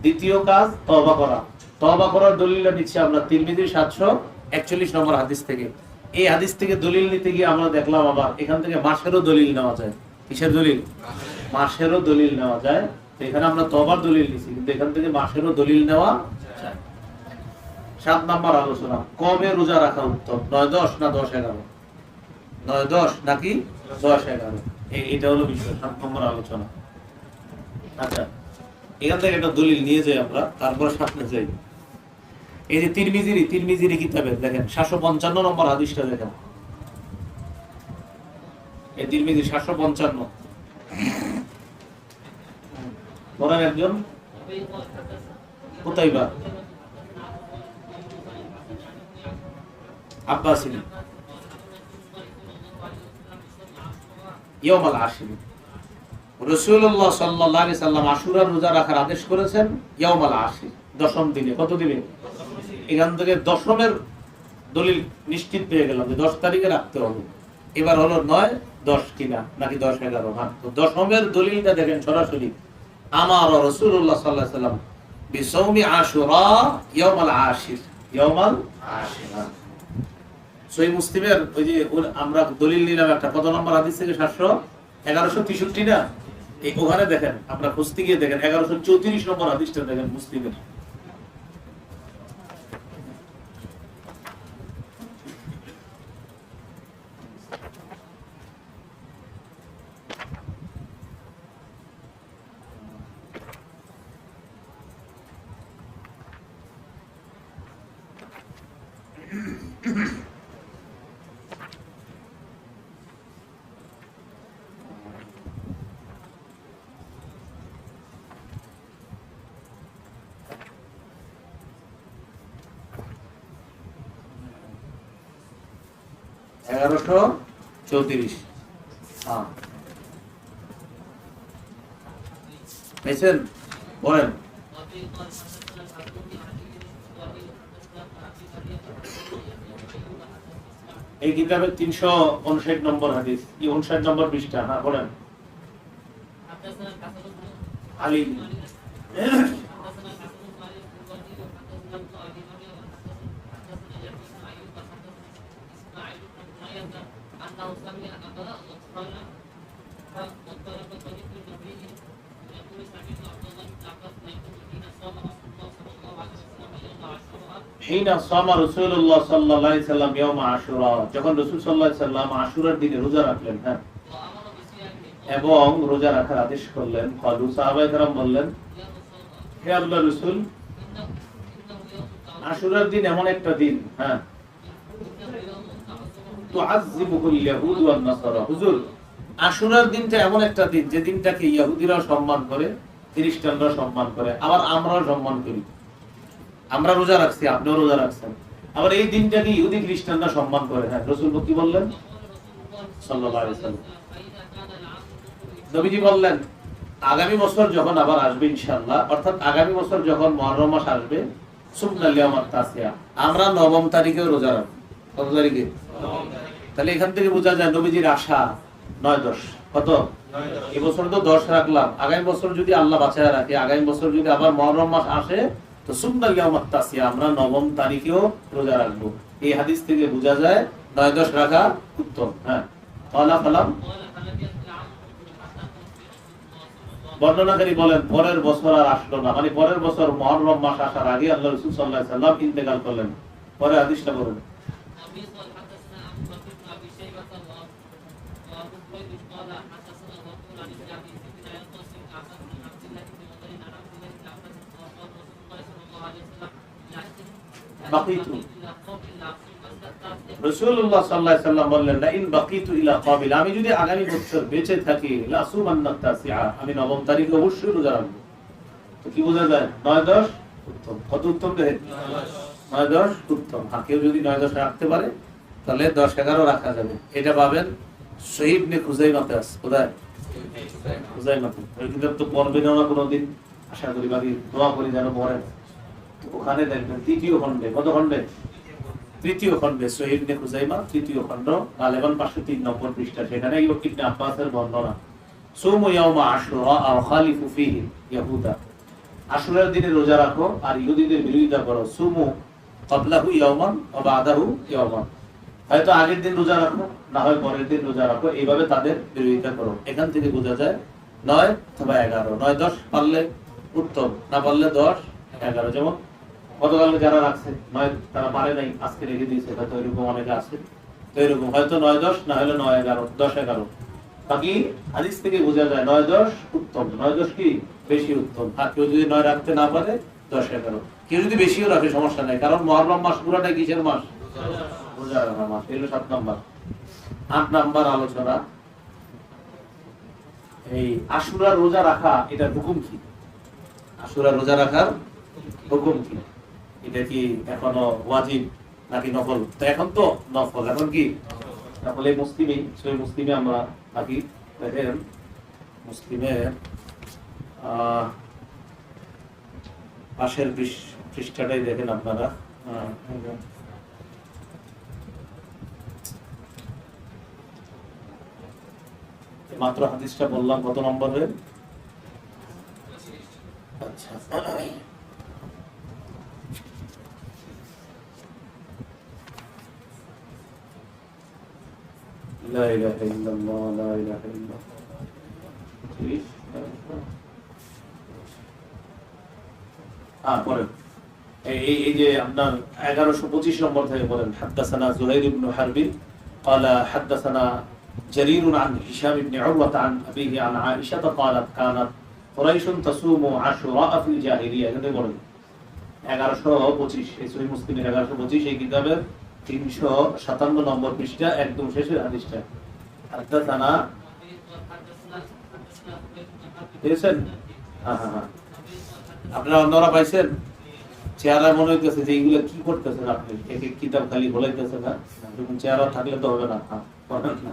দ্বিতীয় কাজ তওবা করা। তওবা করার দলিলটা নিচ্ছি আমরা তিরমিজি 741 নম্বর হাদিস থেকে। এই হাদিস থেকে দলিল নিতে গিয়ে আমরা দেখলাম আবার এখান থেকে মাসেরও দলিল নেওয়া যায়। কিসের দলিল? মাসেরও দলিল নেওয়া যায়। এখানে আমরা তওবার দলিল নিছি, কিন্তু এখান থেকে মাসেরও দলিল নেওয়া যায়। 7 নাম্বার আলোচনা, কবে রোজা রাখা উত্তম, 9-10 না 10-11? 9-10 নাকি 10-11? এটা হলো বিষয়, 7 নম্বর আলোচনা। আচ্ছা, এখান থেকে একটা দলিল নিয়ে যাই আমরা, তারপর সামনে যাই। এই যে তিরমিজির কিতাবে দেখেন 755 নম্বর হাদিসটা দেখেন। এই তিরমিজি 755 বলেন একজন, কুতাইবা আব্বাসী ইয়াউমুল আশির, রাসূলুল্লাহ সাল্লাল্লাহু আলাইহি সাল্লাম আশুরার রোজা রাখার আদেশ করেছেন ইয়াউমুল আশির, 10ম দিনে। কত দিনে? এখান থেকে 10মের দলিল নিশ্চিত পেয়ে গেলাম যে 10 তারিখে রাখতে হবে। এবার হলো 9-10 কিনা নাকি 10-11? হ্যাঁ, তো 10মের দলিলটা দেখেন সরাসরি, আমার রাসূলুল্লাহ সাল্লাল্লাহু আলাইহি সাল্লাম বিসাওমি আশুরা ইয়াউমুল আশির, ইয়াউমুল আশির। সহিহ মুসলিমের ওই যে আমরা দলিল নিলাম একটা, কত নম্বর হাদিস থেকে? 1163 না? এই ওখানে দেখেন, আপনারা খুঁজতে গিয়ে দেখেন 1134 নম্বর হাদিসটা দেখেন মুসলিমের। হ্যাঁ, পেয়েছেন? বলেন। এই কিতাবের 359 নম্বর হাদিস, 59 নম্বর পৃষ্ঠা। হ্যাঁ, বলেন। আলী হিনা সামা রাসূলুল্লাহ সাল্লাল্লাহু আলাইহি সাল্লাম ইয়াউম আশুরা, যখন রাসূল সাল্লাল্লাহু আলাইহি সাল্লাম আশুরার দিনে রোজা রাখলেন। হ্যাঁ, এবং রোজা রাখার আদেশ করলেন। কালু সাহাবায়ে কেরাম বললেন, হে আল্লাহর রাসূল, আশুরার দিন এমন একটা দিন, হ্যাঁ, তুআযযিবুহুল ইয়াহুদ ওয়ান নাসারা। হুজুর, আশুরার দিনটা এমন একটা দিন যে দিনটাকে ইহুদিরাও সম্মান করে, খ্রিস্টানরাও সম্মান করে, আবার আমরাও সম্মান করি। আমরা রোজা রাখছি, আপনিও রোজা রাখছেন, আবার এই দিনটাকে ইহুদি খ্রিস্টানরা সম্মান করে। হ্যাঁ, রাসূল কি বললেন সাল্লাল্লাহু আলাইহি ওয়াসাল্লাম? নবীজি বললেন আগামী বছর যখন আবার আসবে ইনশাআল্লাহ, অর্থাৎ আগামী বছর যখন মুহররম মাস আসবে, সুমনাল ইয়াউমাত তাসিয়া, আমরা 9 তারিখেও রোজা রাখব। কত তারিখে? তাহলে এখান থেকে বোঝা যায় নবীজির আশা 9-10। কত? এই বছর তো 10 রাখলাম, আগামী বছর যদি আল্লাহ বাঁচায় রাখে, আগামী বছর যদি আবার মুহররম মাস আসে, তো সুমনাল ইয়াউমাত তাসিয়া, আমরা 9 তারিখেও রোজা রাখবো। এই হাদিস থেকে বোঝা যায় 9-10 রাখা উত্তম। হ্যাঁ, ওয়ালা ফালাম। বর্ণনাকারী বলেন পরের বছর আর আসলো না, মানে পরের বছর মুহররম মাস আসার আগে আল্লাহ রাসূল সাল্লাল্লাহু আলাইহি ওয়াসাল্লাম ইন্তেকাল করলেন। পরে হাদিসটা বলেন। বাকিতু, রাসূলুল্লাহ সাল্লাল্লাহু আলাইহি ওয়াসাল্লাম বললেন না ইন বাকিতু ইলা কাবিল, আমি যদি আগামী বছর বেঁচে থাকি, লাসুমান্না তাসিআ, আমি 9 তারিখে অবশ্যই রোজা রাখবো। তো কি বোঝা যায়? 9-10 উত্তম। কত উত্তম রে? 9-10 উত্তম। হ্যাঁ, কেউ যদি 9-10 রাখতে পারে তাহলে 10-11 রাখা যাবে। এটা পাবেন সহিহ ইবনে খুজাইমাতে আছে। কোথায়? খুজাইমাতে। এই কিতাব তো পড়বেন না কোনোদিন, আশা করি বাকি দোয়া করি যেন পড়েন। ওখানে দেখবেন তৃতীয় খণ্ডে, কত খণ্ডে? তৃতীয় খণ্ডে, সহিহ ইবনে খুজাইমা তৃতীয় খণ্ড, গালেবান 503 নম্বর পৃষ্ঠা। সেখানে ইবনে আব্বাসের বর্ণনা, সুমু ইয়াউমা আশুরা আও খালিফু ফীহি ইয়াহুদা, আশুরার দিনে রোজা রাখো আর ইহুদিদের বিরোধিতা করো। সুমু ক্বাবলাহু ইয়াওমান ওয়া বাদাহু ইয়াওমান, হয়তো আগের দিন রোজা রাখো, না হয় পরের দিন রোজা রাখো, এইভাবে তাদের বিরোধিতা করো। এখান থেকে বোঝা যায় 9 অথবা 11। 9-10 পারলে উত্তম, না পারলে 10-11। যেমন গতকালকে যারা রাখছে 9, তারা পারে নাই, আজকে রেখে দিয়েছে, হয়তো এরকম অনেকে আছে। তো এরকম হয়তো 9-10, না হলে 9-11, 10-11। বাকি হাদিস থেকে বোঝা যায় 9-10 উত্তম। 9-10 কি বেশি উত্তম। আর কেউ যদি 9 রাখতে না পারে 10-11। কেউ যদি বেশিও রাখে সমস্যা নাই, কারণ মুহররম মাস পুরোটাই কিসের মাস? রোজা রাখার মাস। এগুলো 7 নাম্বার। 8 নাম্বার আলোচনা, এই আশুরা রোজা রাখা, এটার হুকুম কি? আশুরা রোজা রাখার হুকুম কি? এটা কি এখনো ওয়াজিব নাকি নফল? তো এখন তো নফল, এখন কি নফল। এই মুসলিমে, সেই মুসলিমে আমরা থাকি, দেখেন মুসলিমের পাশের পৃষ্ঠাটাই দেখেন আপনারা। মাত্র হাদিসটা বললাম, কত নম্বরে? আচ্ছা, লা ইলাহা ইল্লাল্লাহ, লা ইলাহা ইল্লাল্লাহ। পড়েন এই যে আপনার 1125 নম্বর থেকে বলেন, হাদাসানা যুহাইর ইবনে হারবি قال حدثنا جرير عن هشام بن عروة عن أبيه عن عائشة قالت كانت قريش تصوم عاشوراء في الجاهلية। এখানে বলেন 1125, এই সহিহ মুসলিমের 1125, এই কিতাবের 357 নম্বর পৃষ্ঠা, একদম শেষের হাদিসটা। হাদাসানা পেয়েছেন? হ্যাঁ হ্যাঁ হ্যাঁ, আপনারা অন্যরা পাইছেন? চেহারা মনে হইতেছে যে এইগুলো কি করতেছেন আপনি, এক এক কিতাব খালি বলাইতেছেন না, এরকম চেহারা থাকলে তো হবে না। পড়েন না।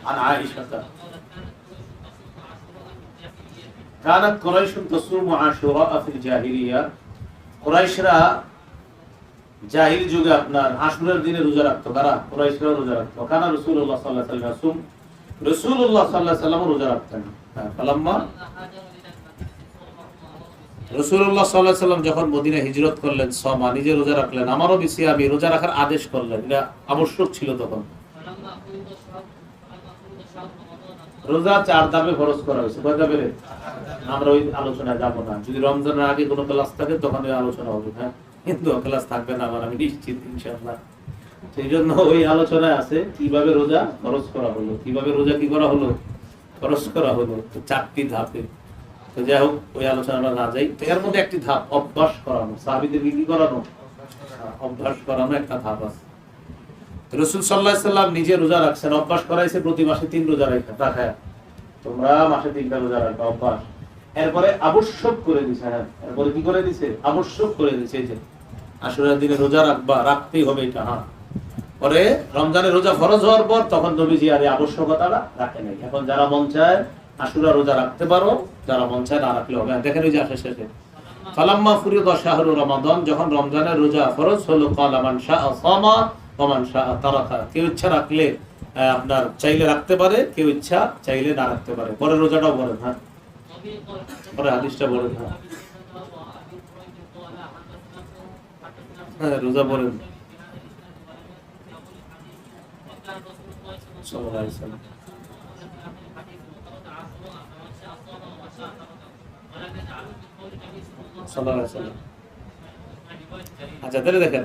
عن عائشة كانت قريش تصوم عاشوراء في الجاهلية। কুরাইশরা জাহিল যুগে আপনার আশুরার দিনে রোজা রাখতো। কারা? কুরাইশরা রোজা রাখতো। কানা রাসূলুল্লাহ সাল্লাল্লাহু আলাইহি ওয়াসাল্লাম, রাসূলুল্লাহ সাল্লাল্লাহু আলাইহি ওয়াসাল্লাম রোজা রাখতেন। ফালাম্মা রাসূলুল্লাহ সাল্লাল্লাহু আলাইহি ওয়াসাল্লাম যখন মদিনায় হিজরত করলেন, সমা নিজে রোজা রাখলেন। আমারও বিসিয়ামি, রোজা রাখার আদেশ করলেন, এটা আবশ্যক ছিল তখন। রোজা 4 ধাপে ফরজ করা হয়েছে। কয় ধাপে? আমরা ওই আলোচনায় যাব না। যদি রমজানের আগে কোনো ক্লাস থাকে তখন ওই আলোচনা হবে। হ্যাঁ, কিন্তু ক্লাস থাকবে না আমার, আমি নিশ্চিত ইনশাআল্লাহ। সেই জন্য ওই আলোচনায় আছে কিভাবে রোজা ফরজ করা হলো, কিভাবে রোজা কি করা হলো, ফরজ করা হলো। তো 4টি ধাপে। তো তো যাই হোক, ওই আলোচনা আমরা না যাই। তো এর মধ্যে একটি ধাপ অভ্যাস করানো, সাহাবীদেরকে কি করানো, অভ্যাস করানো একটা ধাপ আছে। রাসূল সাল্লাল্লাহু আলাইহি সাল্লাম নিজে রোজা রাখছেন, অভ্যাস করাইছে প্রতি মাসে 3 রোজা রাখা, তোমরা মাসে 3টা রোজা রাখবা, অভ্যাস। এরপরে আবশ্যক করে দিছে, হ্যাঁ এরপরে কি করে দিছে, আবশ্যক করে দিছে যে আশুরার দিনে রোজা রাখবা, রাখতেই হবে এটা। হ্যাঁ, পরে রমজানের রোজা ফরজ হওয়ার পর তখন নবীজি আর এই আবশ্যকতাটা রাখে নাই। এখন যারা মন চায় আশুরা রোজা রাখতে পারো, যারা মন চায় না রাখলে হবে। দেখেন ওই যে আসে শেষে ফালাম্মা ফুরিদা শাহরু রমাদান, যখন রমজানের রোজা ফরজ হলো, ক্বালা মান শাআ সামা ওয়া মান শাআ তারাকা, কেউ ইচ্ছা রাখলে আপনার চাইলে রাখতে পারে, কেউ ইচ্ছা চাইলে না রাখতে পারে। পরে রোজাটাও বলেন, হ্যাঁ পরে হাদিসটা বলেন, হ্যাঁ রোজা বলেন সাল্লাল্লাহু আলাইহি ওয়াসাল্লাম। সাল্লাল্লাহু আলাইহি ওয়াসাল্লাম। আচ্ছা তাহলে দেখেন,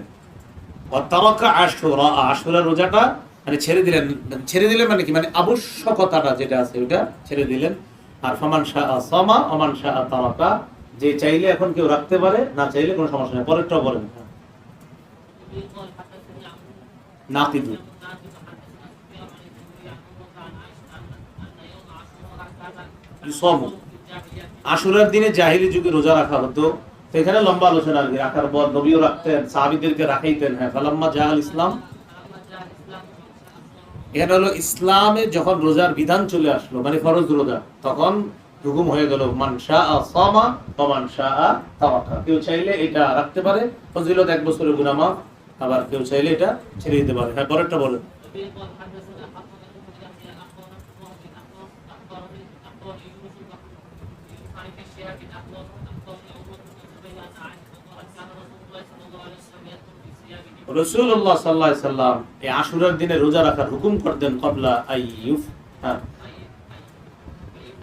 ওয়াতারাকা আশুরা, আশুরার রোজাটা মানে ছেড়ে দিলেন, ছেড়ে দিলেন মানে কি, মানে আবশ্যকতাটা যেটা আছে ওটা ছেড়ে দিলেন। আর ফামান শাআ সামা ওয়া মান শাআ তারাকা, যে চাইলে এখন কেউ রাখতে পারে, না চাইলে কোনো সমস্যা নেই। পরেরটাও বলেন নাকিদু। ইউসামু, আশুরার দিনে জাহিলি যুগে রোজা রাখা হতো, তো এখানে লম্বা আলোচনা আর কি। রাখার পর নবীও রাখতেন, সাহাবীদেরকে রাখাইতেন। হ্যাঁ, ফালাম্মা জাআল ইসলাম, এখানে হলো ইসলামে যখন রোজার বিধান চলে আসলো, মানে ফরজ রোজা, তখন হুকুম হয়ে গেল মান শাআ সামা ওয়া মান শাআ তারাকা, কেউ চাইলে এটা রাখতে পারে, ফজিলত 1 বছরের গুনাহ মাফ, আবার কেউ চাইলে এটা ছেড়ে দিতে পারে। হ্যাঁ পরেরটা বলেন। রাসূলুল্লাহ সাল্লাল্লাহু আলাইহি সাল্লাম এই আশুরার দিনে রোজা রাখার হুকুম করতেন ক্বাবলা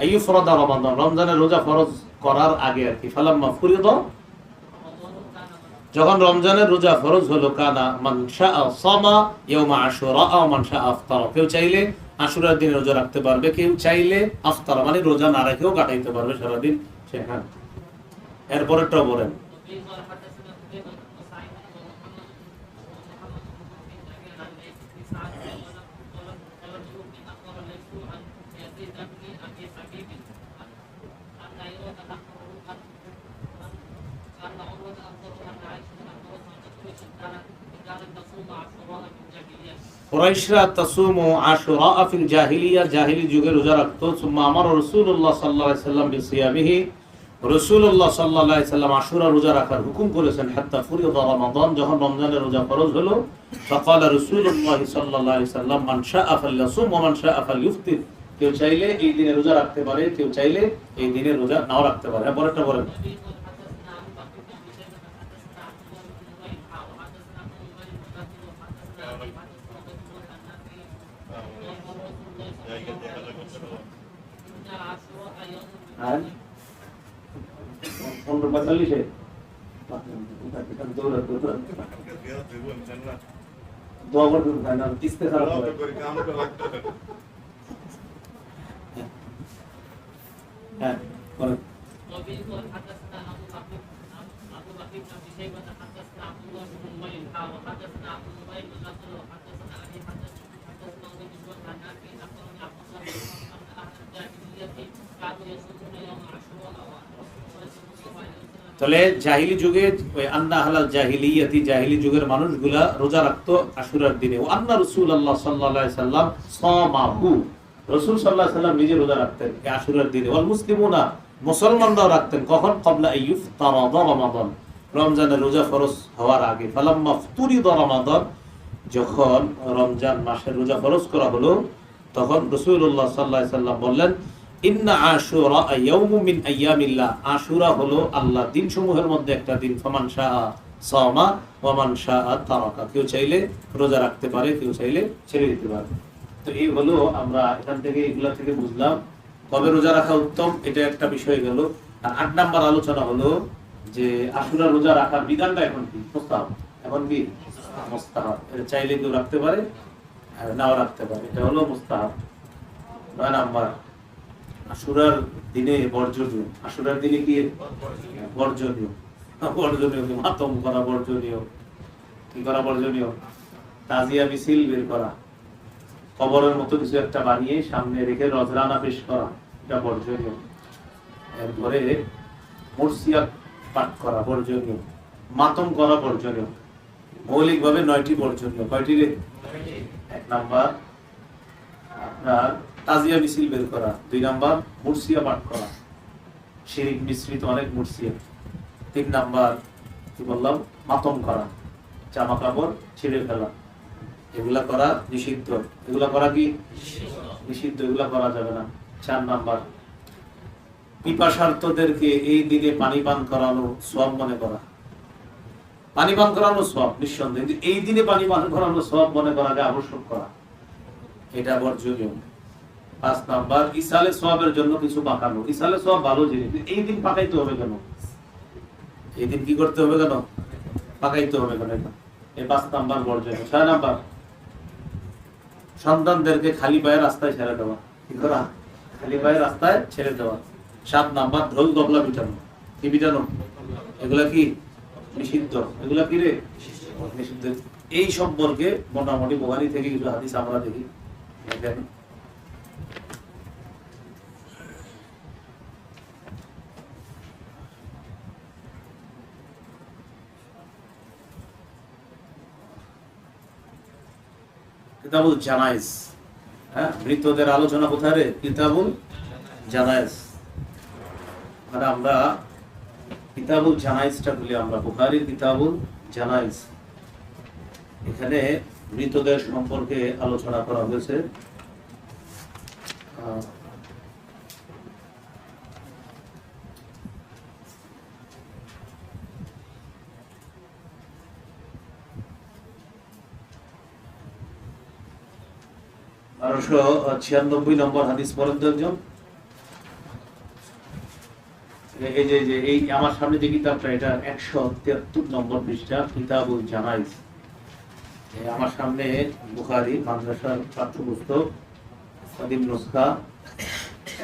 আইয়ুফরাদা রমাদান, রমজানের রোজা ফরজ করার আগে আর কি। ফালাম্মা ফুরিদা, যখন রমজানের রোজা ফরজ হলো, কানা মান শাআ সামা ইয়াউমা আশুরা ওয়া মান শাআ আফতারা, কেউ চাইলে আশুরার দিনে রোজা রাখতে পারবে, কেউ চাইলে আফতারা মানে রোজা না রেখেও কাটাইতে পারবে সারা দিন। হ্যাঁ এরপরেরটাও বলেন। কুরাইশরা তাসুমু আশুরা ফিল জাহিলিয়া, জাহিলি যুগে রোজা রাখতো। সুম্মা আমার রাসূলুল্লাহ সাল্লাল্লাহু আলাইহি সাল্লাম বিসিয়ামিহি, রাসূলুল্লাহ সাল্লাল্লাহু আলাইহি সাল্লাম আশুরা রোজা রাখার হুকুম করেছেন। হাত্তা ফুরিদা রমাদান, যখন রমজানের রোজা ফরজ হলো, ফাকালা রাসূলুল্লাহ সাল্লাল্লাহু আলাইহি সাল্লাম মান শাআ ফালইয়াসুম ওয়া মান শাআ ফালইফতির, কেউ চাইলে এই দিনে রোজা রাখতে পারে, কেউ চাইলে এই দিনে রোজা নাও রাখতে পারে। পরেরটা বলেন। হ্যাঁ 15:45 দোয়া করতে না, ইস্তেখারা করে। হ্যাঁ বলেন। তাহলে জাহিলি যুগে ওই আন্না হালাল জাহিলিয়াতি, জাহিলি যুগের মানুষগুলা রোজা রাখতো আশুরার দিনে। ও আন্না রাসূলুল্লাহ সাল্লাল্লাহু আলাইহি সাল্লাম সামাহু, রাসূল সাল্লাল্লাহু আলাইহি সাল্লাম নিজে রোজা রাখতেন এই আশুরার দিনে। ওয়াল মুসলিমুনা, মুসলমানরাও রাখতেন। কখন? ক্বাবলা আইয়ুফতারাদা রমাদান, রমজানের রোজা ফরজ হওয়ার আগে। ফালাম্মা ফুরিদা রমাদান, যখন রমজান মাসের রোজা ফরজ করা হলো, তখন রাসূলুল্লাহ সাল্লাল্লাহু আলাইহি সাল্লাম বললেন, ইন্না আশুরা ইয়াউমুম মিন আইয়ামিল্লাহ, আশুরা হলো আল্লাহর দিনসমূহের মধ্যে একটা দিন। ফামান শাআ সামা ওয়া মান শাআ তারাকা, কেউ চাইলে রোজা রাখতে পারে, কেউ চাইলে ছেড়ে দিতে পারে। তো এই হলো আমরা এখান থেকে এগুলা থেকে বুঝলাম কবে রোজা রাখা উত্তম, এটা একটা বিষয় গেল। আর 8 নাম্বার আলোচনা হলো যে আশুরা রোজা রাখার বিধানটা এখন কি, মুস্তাহাব। এখন কি মুস্তাহাব, এটা চাইলে কেউ রাখতে পারে, নাও রাখতে পারে, এটা হলো মুস্তাহাব। 9 নাম্বার আশুরার দিনে বর্জনীয়, আশুরার দিনে কি বর্জনীয়, বর্জনীয় কি? মাতম করা বর্জনীয়। কি করা বর্জনীয়? তাজিয়া মিছিল বের করা, কবরের মতো কিছু একটা বানিয়ে সামনে রেখে নজরানা পেশ করা, এটা বর্জনীয়। এরপরে মুরসিয়া পাঠ করা বর্জনীয়, মাতম করা বর্জনীয়। মৌলিকভাবে 9টি বর্জনীয়। কয়টি রে? 1 নাম্বার আপনার তাজিয়া মিছিল বের করা, 2 নাম্বার মুরসিয়া পাঠ করা, শিরিক মিশ্রিত অনেক মুরসিয়া, 3 নাম্বার কি বললাম, মাতম করা, জামা কাপড় ছিঁড়ে ফেলা, এগুলা করা নিষিদ্ধ। এগুলা করা কি নিষিদ্ধ, এগুলা করা যাবে না। 4 নাম্বার পিপাসার্তদেরকে এই দিনে পানি পান করানো সওয়াব মনে করা। পানি পান করানো সওয়াব নিঃসন্দেহে, কিন্তু এই দিনে পানি পান করানো সওয়াব মনে করাকে আবশ্যক করা, এটা বর্জনীয়। 5 নাম্বার ইসালে সওয়াবের জন্য কিছু পাকানো। ইসালে সওয়াব ভালো জিনিস, এই দিন পাকাইতে হবে কেন? এই দিন কি করতে হবে কেন? পাকাইতে হবে কেন? এই 5 নাম্বার বর্জনীয়। 6 নাম্বার সন্তানদেরকে খালি পায়ে রাস্তায় ছেড়ে দেওয়া। কি করা? খালি পায়ে রাস্তায় ছেড়ে দেওয়া। 7 নাম্বার ঢোল তবলা পিটানো। কি পিটানো? এগুলা কি নিষিদ্ধ। এগুলা কি রে? নিষিদ্ধ। এই সম্পর্কে মোটামুটি বুখারী থেকে কিছু হাদিস আমরা দেখি। দেখেন কিতাবুল জানাইজ, হ্যাঁ, মৃতদের আলোচনা কোথায় রে? কিতাবুল জানাইজ। মানে আমরা কিতাবুল জানাইজটা বলি আমরা, বুখারীর কিতাবুল জানাইজ। এখানে মৃতদের সম্পর্কে আলোচনা করা হয়েছে। বারোশো 96 নম্বর হাদিস পড়েন তো একজন। এই আমার সামনে যে কিতাবটা, এটা 173 নম্বর পৃষ্ঠা, কিতাবুল জানাইজ। আমার সামনে বুখারী মাদ্রাসার পাঠ্যপুস্তক কদিম নুসখা,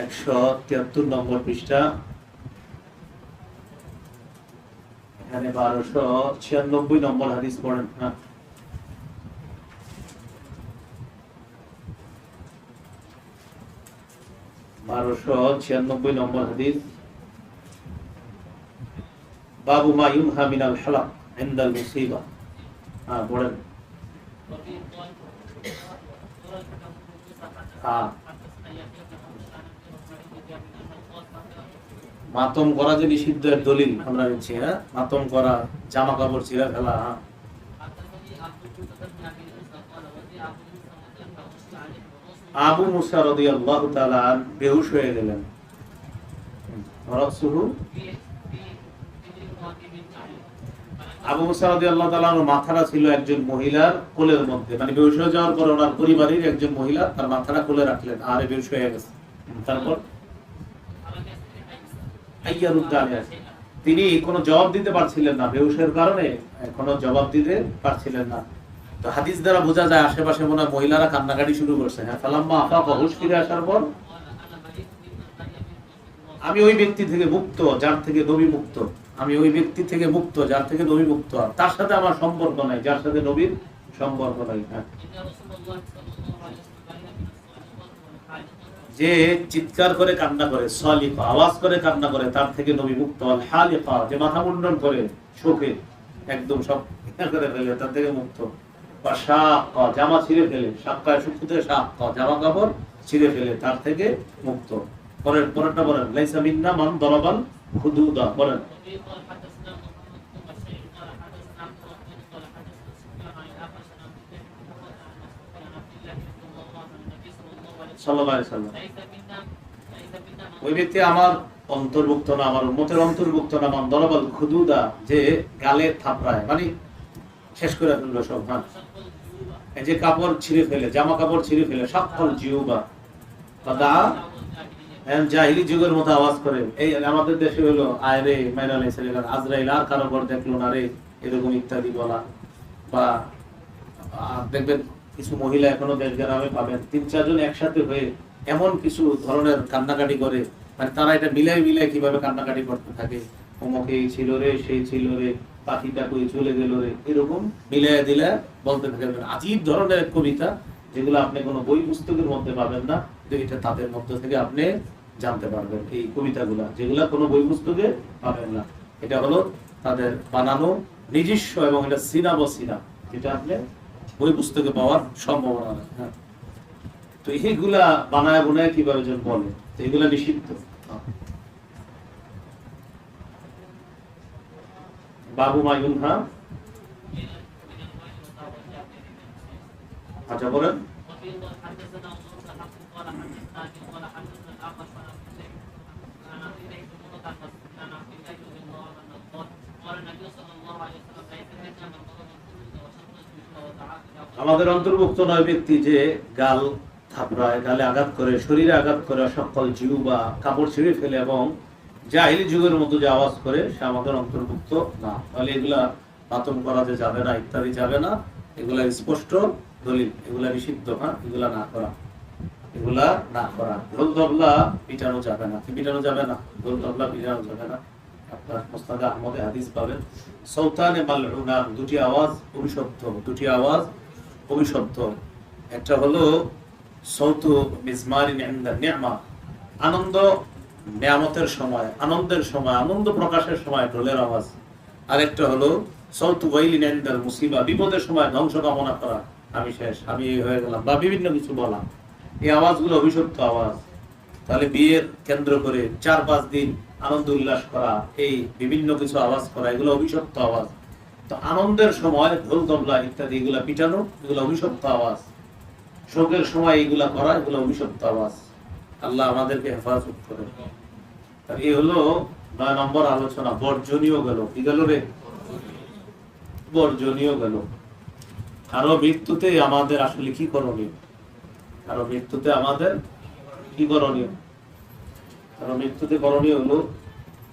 173 নম্বর পৃষ্ঠা। এখানে 1296 নম্বর হাদিস পড়েন। হ্যাঁ, 1296 নম্বর হাদিস। বাবু মা ইউনহা মিনাল হালাক ইনদাল মুসিবা। হ্যাঁ, পড়েন। হ্যাঁ, মাতম করা যে নিষিদ্ধ এর দলিল আমরা নিচ্ছি। হ্যাঁ, মাতম করা, জামা কাপড় ছিঁড়ে ফেলা। হ্যাঁ, আবু মুসা রাদিয়াল্লাহু তাআলা বেহুশ হয়ে গেলেন। আবু মুসা রাদিয়াল্লাহু তাআলা মাথাটা ছিল একজন মহিলার কোলের মধ্যে, মানে বেহুশ হয়ে যাওয়ার পর ওনার পরিবারের একজন মহিলা তার মাথাটা কোলে রাখলেন, আর বেহুশ হয়ে গেছে। তারপর তিনি কোনো জবাব দিতে পারছিলেন না, বেহুশের কারণে কোনো জবাব দিতে পারছিলেন না। তো হাদিস দ্বারা বোঝা যায় আশেপাশে মনে হয় মহিলারা কান্নাকাটি শুরু করছে। হ্যাঁ, ফালাম্মা আফাকা, হুঁশ ফিরে আসার পর, আমি ওই ব্যক্তি থেকে মুক্ত যার থেকে নবী মুক্ত, আমি ওই ব্যক্তি থেকে মুক্ত যার থেকে নবী মুক্ত, আর তার সাথে আমার সম্পর্ক নাই যার সাথে নবীর সম্পর্ক নাই। হ্যাঁ, যে চিৎকার করে কান্না করে, সালিফা আওয়াজ করে কান্না করে, তার থেকে নবী মুক্ত। আল হালিফা, যে মাথা মুন্ডন করে শোকে একদম সব করে ফেলে, তার থেকে মুক্ত। বা শাক্কা, জামা ছিঁড়ে ফেলে, শাক্কায় সুকুতে শাক্কা, জামা কাপড় ছিঁড়ে ফেলে, তার থেকে মুক্ত। পরেরটা বলেন, লাইসা মিন্না মান দরাবাল হুদুদা। বলেন। সাল্লাল্লাহু আলাইহি ওয়াসাল্লাম, ওই ব্যক্তি আমার অন্তর্ভুক্ত না, আমার উম্মতের অন্তর্ভুক্ত না। মান দরাবাল খুদুদা, যে গালে থাপড়ায়, মানে শেষ করে ফেললো সব। হ্যাঁ, এই যে কাপড় ছিঁড়ে ফেলে, জামা কাপড় ছিঁড়ে ফেলে, সাক্কাল জিউবা বাদা, জাহিলি যুগের মতো আওয়াজ করে। এই আমাদের দেশে হলো আয়রে মাইনালে ছেলেরা আজরাইল আর কারো পর দেখলো না রে, এরকম ইত্যাদি বলা। বা দেখবেন কিছু মহিলা এখনো দেশ গ্রামে পাবেন 3-4 জন একসাথে হয়ে এমন কিছু ধরনের কান্নাকাটি করে, মানে তারা এটা মিলাই মিলাই কিভাবে কান্নাকাটি করতে থাকে, অমুকে এই ছিল রে, সেই ছিল রে, পাখিটা কই চলে গেল রে, এরকম মিলাই দিলে বলতে থাকে। আজীব ধরনের এক কবিতা, যেগুলো আপনি কোনো বই পুস্তকের মধ্যে পাবেন না, কিন্তু এটা তাদের মধ্য থেকে আপনি জানতে পারবেন। এই কবিতাগুলা যেগুলা কোনো বই পুস্তকে পাবেন না, এটা হলো তাদের বানানো নিজস্ব, এবং এটা সিনা বসিনা, যেটা আপনি বই পুস্তকে পাওয়ার সম্ভাবনা নেই। হ্যাঁ, তো এইগুলা বানায় বানায় কিভাবে যেন বলে, তো এগুলা নিষিদ্ধ। বাবু মাইনুল খান, আচ্ছা বলেন। وفي حدثنا ابو الحق قال حدثنا ابي قال حدثنا الاعمش عن عن عبد الله بن مطعم عن عبد الله بن الله انه قال النبي صلى الله عليه وسلم لا يتكلم من ضرب الخلود وشق الجبين وتعاطى আমাদের অন্তর্ভুক্ত নয় ব্যক্তি যে গাল থাপড়ায়, গালে আঘাত করে, শরীরে আঘাত করে, সকল জিউ বা কাপড় ছিঁড়ে ফেলে এবং জাহিলি যুগের মতো যে আওয়াজ করে, সে আমাদের অন্তর্ভুক্ত না। তাহলে এগুলা পাতন করা যে যাবে না, ইত্যাদি যাবে না, এগুলা স্পষ্ট দলিল, এগুলা নিষিদ্ধ। হ্যাঁ, এগুলা না করা, এগুলা না করা। ঢোল তবলা পিটানো যাবে না, কি পিটানো যাবে না? ঢোল তবলা পিটানো যাবে না। আপনার মুসনাদে আহমদে হাদিস পাবেন, সৌতানে মালউনা, দুটি আওয়াজ অভিশপ্ত, দুটি আওয়াজ অভিশপ্ত। একটা হলো সৌতু মিজমারিন ইনদা নি'মা, আনন্দ নিয়ামতের সময়, আনন্দের সময়, আনন্দ প্রকাশের সময় ঢোলের আওয়াজ। আরেকটা হলো সৌতু ওয়াইলিন ইনদাল মুসিবা, বিপদের সময় ধ্বংস কামনা করা, আমি শেষ, আমি এই হয়ে গেলাম, বা বিভিন্ন কিছু বলা। এই আওয়াজগুলো অভিশপ্ত আওয়াজ। তাহলে বিয়ের কেন্দ্র করে 4-5 দিন আনন্দ উল্লাস করা, এই বিভিন্ন কিছু আওয়াজ করা, এগুলো অভিশপ্ত আওয়াজ। তো আনন্দের সময় ঢোল তবলা ইত্যাদি এগুলা পিটানো, এগুলো অভিশপ্ত আওয়াজ। শোকের সময় এগুলা করা, এগুলো অভিশপ্ত আওয়াজ। আল্লাহ আমাদেরকে হেফাজত করে। এই হলো 9 নম্বর আলোচনা। বর্জনীয় গেল, কি গেল রে? বর্জনীয় গেল। কারো মৃত্যুতে আমাদের আসলে কি করণীয়? কারো মৃত্যুতে আমাদের কি করণীয়? কারো মৃত্যুতে করণীয় হলো,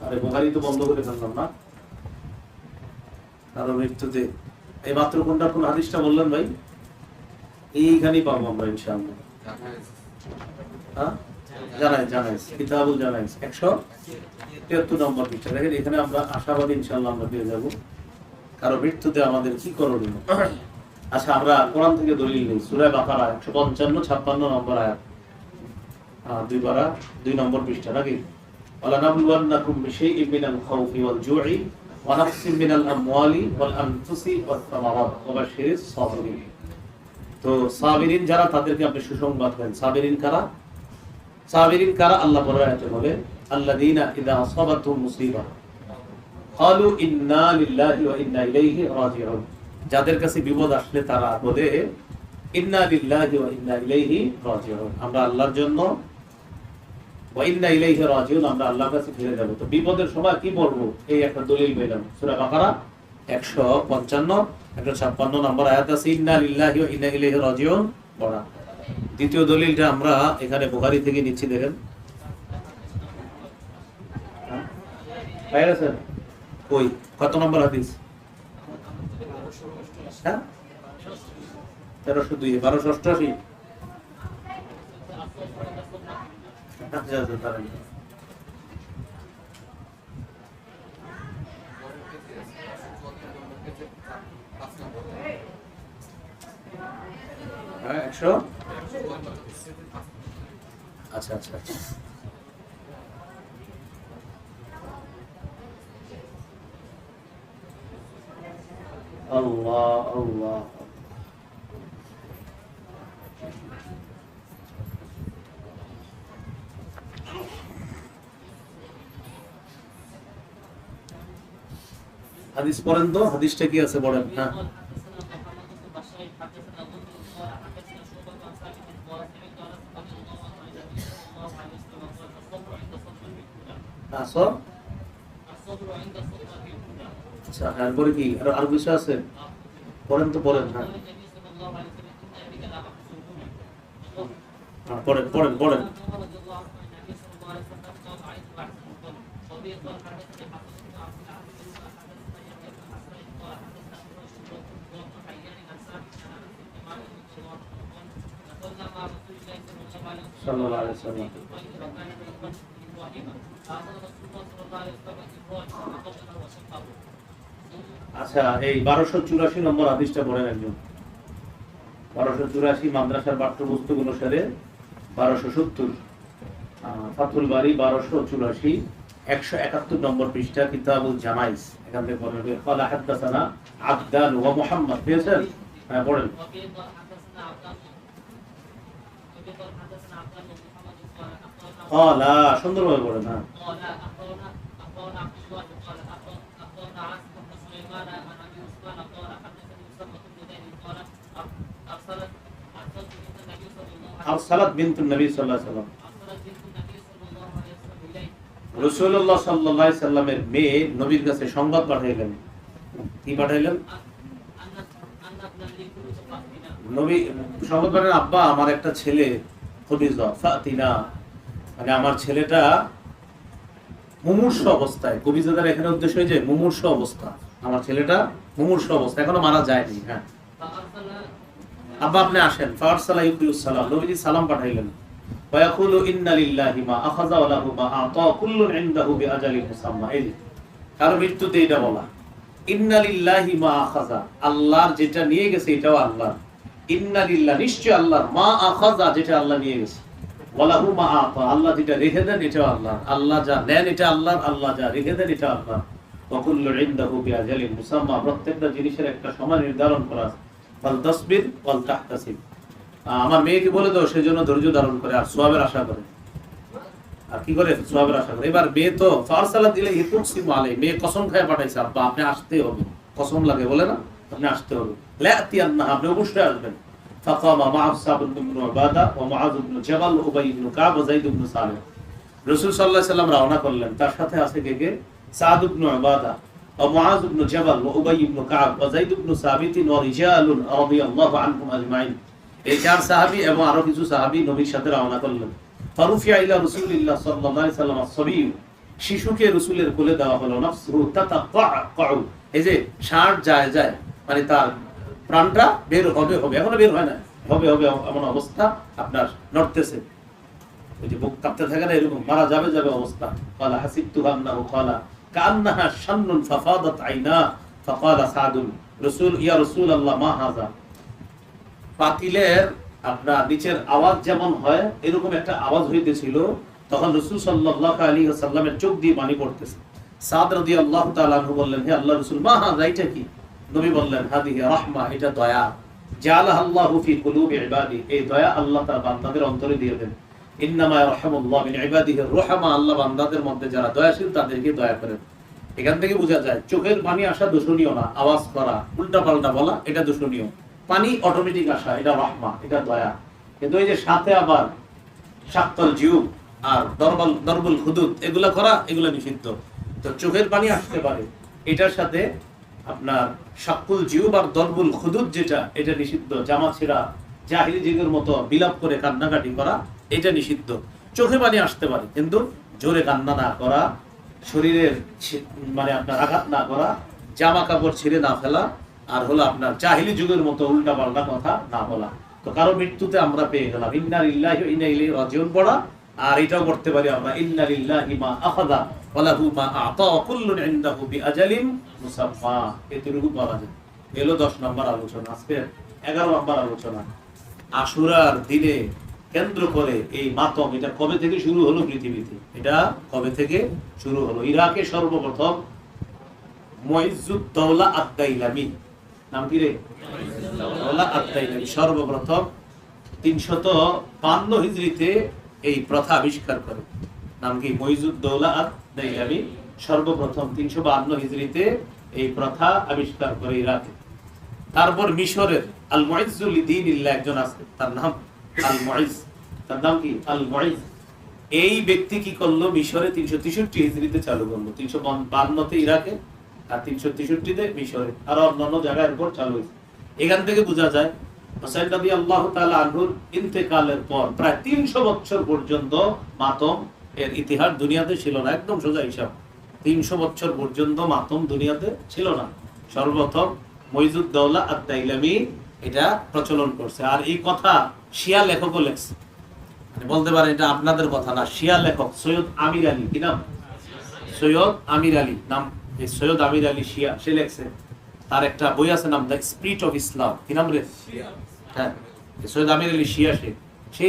আরে বুখারী তো বন্ধ করে ফেললাম না। কারো মৃত্যুতে এই মাত্র কোন হাদিসটা বললেন ভাই? এইখানেই পাবো আমরা ইনশাআল্লাহ। হ্যাঁ, জানাইস কিতাবুল জানাইস 173 নম্বর পৃষ্ঠা। দেখেন, এখানে আমরা আশাবাদী ইনশাআল্লাহ আমরা পেয়ে যাব কারো মৃত্যুতে আমাদের কি করণীয়। আচ্ছা, আমরা কোরআন থেকে দলিল নেই। সূরা বাকারা 155-56 নম্বর আয়াত, 2 পারা 2 নম্বর পৃষ্ঠা নাকি? ওয়ালা নাবলুওয়ান্নাকুম বিশাইইন মিনাল খাউফি ওয়াল জু'i ওয়া নাফসিন মিনাল আমওয়ালি ওয়াল আনফুসি ওয়াস সামারাত ওয়া বাশশিরিস সাবিরিন। তো সাবিরিন যারা, তাদেরকে আপনি সুসংবাদ দেন। সাবিরিন কারা? সাবিরিন কারা? আল্লাহ বলেন, বলে আল্লাযীনা ইযা আসাবাতুহুম মুসিবা ক্বালু ইন্না লিল্লাহি ওয়া ইন্না ইলাইহি রাজিউন। যাদের কাছে বিপদ আসলে তারা বলে ইন্না লিল্লাহি ওয়া ইন্না ইলাইহি রাজিউন, আমরা আল্লাহর জন্য, ওয়া ইন্না ইলাইহি রাজিউন, আমরা আল্লাহর কাছে ফিরে যাব। তো বিপদের সময় কি বলবো? এই একটা দলিল পেলাম সূরা বাকারা 155 নম্বর আয়াত আছে, ইন্না লিল্লাহি ওয়া ইন্না ইলাইহি রাজিউন পড়া। দ্বিতীয় দলিলটা আমরা এখানে বুখারী থেকে নিচ্ছি। দেখেন, পাইছেন কই কত নম্বর হাদিস? হ্যাঁ, 1302, 1288। আচ্ছা আচ্ছা, তাহলে হ্যাঁ 100। আচ্ছা আচ্ছা আচ্ছা, আল্লাহ আল্লাহ। হাদিস পড়েন তো, হাদিসটা কি আছে পড়েন। হ্যাঁ, আচ্ছা, এরপরে কি আর কিছু আছে? পড়েন তো, পড়েন। হ্যাঁ, পড়েন পড়েন পড়েন। সাল্লাল্লাহু আলাইহি ওয়াসাল্লাম। আচ্ছা, এই 1284 নম্বর হাদিসটা পড়েন একজন। 1284 মাদ্রাসার পাঠ্যপুস্তক অনুসারে 1270, ফাতুল বারি 1284, 171 নম্বর পৃষ্ঠা, কিতাবুল জানাইজ। এখান থেকে পড়বেন। ক্বালা হাদাসানা আবদান ওয়া মুহাম্মদ। পেয়েছেন? হ্যাঁ, পড়েন। ক্বালা, সুন্দরভাবে পড়েন। হ্যাঁ, আরসালাত বিনতুন নবী সাল্লাল্লাহু আলাইহি ওয়াসাল্লাম। রাসূলুল্লাহ সাল্লাল্লাহু আলাইহি সাল্লামের মেয়ে নবীর কাছে সংবাদ পাঠাইলেন। কি পাঠাইলেন? নবী সংবাদ পাঠালেন, আব্বা আমার একটা ছেলে খবিজা ফাতিনা, মানে আমার ছেলেটা মুমূর্ষ অবস্থায়। কবিজাদের এখানে উদ্দেশ্য হয়েছে মুমূর্ষ অবস্থা। আমার ছেলেটা মুমূর্ষ অবস্থা, এখনো মারা যায়নি। হ্যাঁ, আব্বা আপনি আসেন। ফারসালা ইউকিউস সালাম, নবীজি সালাম পাঠাইলেন। ওয়ায়াকুলু ইন্না লিল্লাহি মা আখাযা ওয়া লাহু মা আতা কুল্লুন ইনদাহু বিআজালিন মুসাম্মা। এই কারো মৃত্যুতে এটা বলা, ইন্না লিল্লাহি মা আখাযা, আল্লাহর যেটা নিয়ে গেছে এটাও আল্লাহর। ইন্না লিল্লাহ, নিশ্চয় আল্লাহর, মা আখাযা, যেটা আল্লাহ নিয়ে গেছে, ওয়া লাহু মা আতা, আল্লাহ যেটা রেখে দেন এটাও আল্লাহর। আল্লাহ যা নেন এটা আল্লাহর, আল্লাহ যা রেখে দেন এটা আল্লাহর। ওয়া কুল্লু ইনদাহু বিআজালিন মুসাম্মা, প্রত্যেকটা জিনিসের একটা সময় নির্ধারণ করা আছে। ফাল তাসবির ওয়াল তাহতাসিব, আমার মেয়েকে বলে দাও সেজন্য ধৈর্য ধারণ করে আর সওয়াবের আশা করে। আর কি করে? সওয়াবের আশা করে। এবার মেয়ে তো ফারসালা দিলে ইতুকসিমু আলাই, মেয়ে কসম খায় পাঠাইছে, আব্বা আপনি আসতে হবে। কসম লাগে বলে না, আপনি আসতে হবে। লাতিয়ান্না, আপনি অবশ্যই আসবেন। ফাকামা মা'আ সা'দ ইবনে উবাদা ওয়া মুআয ইবনে জাবাল ওয়া উবাই ইবনে কাব ওয়া যায়েদ ইবনে সালিহ। রাসূল সাল্লাল্লাহু আলাইহি সাল্লাম রওনা করলেন, তার সাথে আছে কে? সা'দ ইবনে উবাদা ওয়া মুআয ইবনে জাবাল ওয়া উবাই ইবনে কাব ওয়া যায়েদ ইবনে সাবিত ওয়া রিজালুন রাদিয়াল্লাহু আনহুম আজমাইন। এই চার সাহাবী এবং আরো কিছু সাহাবী নবীর সাথে রওনা করলেন। ফারুফিয়া ইলা রাসূলিল্লাহ সাল্লাল্লাহু আলাইহি সাল্লাম আস-সাবী, শিশুকে রাসূলের কোলে দেওয়া হলো। নাফসুহু তাতাকাউ, এই যে ষাঁড় যায় যায়, মানে তার প্রাণটা বের হবে, এখনো বের হয় না, হবে এমন অবস্থা, আপনার নড়তেছে, ওই যে বুক কাঁপতে থাকে না, এরকম মারা যাবে অবস্থা। ক্বালা হাসিবতু আন্নাহু ক্বালা কান্নাহা শান্নুন ফাফাদাত আইনা ফাকালা সাদুন রাসূল ইয়া রাসূলুল্লাহ মা হাযা। পাতিলের আপনার নিচের আওয়াজ যেমন হয় এরকম একটা আওয়াজ হইতেছিল। তখন রাসূল সাল্লাল্লাহু আলাইহি ওয়াসাল্লামের চোখ দিয়ে পানি পড়তেছে। সাদ রাদিয়াল্লাহু তাআলা আনহু বললেন, হে আল্লাহর রাসূল, মা হাযা, এটা কি? নবী বললেন, হাদিহি রাহমা, এটা দয়া। জাআলাহাল্লাহু ফি কুলুবি ইবাদি, এই দয়া আল্লাহ তার বান্দাদের অন্তরে দিয়ে দেন। ইন্নামা ইয়ারহামুল্লাহু মিন ইবাদিহি রুহামা, আল্লাহ বান্দাদের মধ্যে যারা দয়াশীল তাদেরকে দয়া করেন। এখান থেকে বোঝা যায় চোখের পানি আসা দোষণীয় না, আওয়াজ করা, উল্টাপাল্টা বলা এটা দোষণীয়। পানি অটোমেটিক আসা এটা রাহমা, এটা দয়া। কিন্তু এই যে সাথে আবার শাক্কাল জিউব আর দরবুল হুদুদ এগুলা করা, এগুলা নিষিদ্ধ। তো চোখের পানি আসতে পারে, এটার সাথে আপনার শাক্কুল জিউব আর দরবুল হুদুদ যেটা, এটা নিষিদ্ধ। জামা ছেঁড়া, জাহিলি যুগের মতো বিলাপ করে কান্নাকাটি করা, এটা নিষিদ্ধ। চোখে পানি আসতে পারে, কিন্তু জোরে কান্না না করা, শরীরের মানে আপনার আঘাত না করা, জামা কাপড় ছিঁড়ে না ফেলা, আর হলো আপনার জাহিলি যুগের মতো উল্টা পাল্টা কথা না বলা। তো কারো মৃত্যুতে আমরা পেয়ে গেলাম ইন্না লিল্লাহি ওয়া ইন্না ইলাইহি রাজিউন পড়া, আর এটাও করতে পারি আমরা ইন্না লিল্লাহি মা আখাযা ওয়া লাহু মা আতা কুল্লুন ইনদাহু বিআজালিন মুসাম্মা। এতটুকু বলা যায়। এলো 10 নম্বর আলোচনা। আজকে 11 নম্বর আলোচনা। আশুরার দিনে কেন্দ্র করে এই মাতম, এটা কবে থেকে শুরু হলো পৃথিবীতে? এটা কবে থেকে শুরু হলো? ইরাকে সর্বপ্রথম মুইজ্জুদ্দৌলা আদ-দাইলামি, নাম কি রে? দৌলা আদ-দাইলামি সর্বপ্রথম 352 হিজরিতে এই প্রথা আবিষ্কার করে। নাম কি? মুইজ্জুদ্দৌলা আদ-দাইলামি সর্বপ্রথম 352 হিজরিতে এই প্রথা আবিষ্কার করে ইরাকে। তারপর মিশরের আল মুইজ্জু লিদিনিল্লাহ একজন আছে, তার নাম আল মুইজ। তার নাম কি? আল মুইজ। এই ব্যক্তি কি করলো? মিশরে 363 হিজরিতে চালু করলো। 352 ইরাকে আর 363 মিশরে, আর অন্যান্য জায়গায় এরপর চালু হয়েছে। এখান থেকে বোঝা যায় হুসাইন রাদিয়াল্লাহু তাআলা আনহুর ইন্তেকালের পর প্রায় 300 বছর পর্যন্ত মাতম এর ইতিহাস দুনিয়াতে ছিল না। একদম সোজা হিসাব, 300 বছর পর্যন্ত মাতম দুনিয়াতে ছিল না। সর্বপ্রথম মুইজ্জুদ্দৌলা আদ-দাইলামি এটা প্রচলন করছে। আর এই কথা শিয়া লেখকও লেখছে। 352 হিজরিতে 300 বছর পর্যন্ত মাতম দুনিয়াতে ছিল না। সর্বপ্রথম মুইজ্জুদ্দৌলা আদ-দাইলামি এটা প্রচলন করছে। আর এই কথা শিয়া লেখকও লেখছে। 352 হিজরিতে 300 বছর পর্যন্ত মাতম দুনিয়াতে ছিল না। সর্বপ্রথম মুইজ্জুদ্দৌলা আদ-দাইলামি এটা প্রচলন করছে। আর এই কথা মানে বলতে পারেন এটা আপনাদের কথা না, শিয়া লেখক সৈয়দ আমির আলী, কি নাম? সৈয়দ আমির আলী নাম, এই সৈয়দ আমির আলী শিয়া, সে লেখছে, তার একটা বই আছে নাম দ্য স্পিরিট অফ ইসলাম, কি নাম রে? হ্যাঁ, এই সৈয়দ আমির আলী শিয়া, সে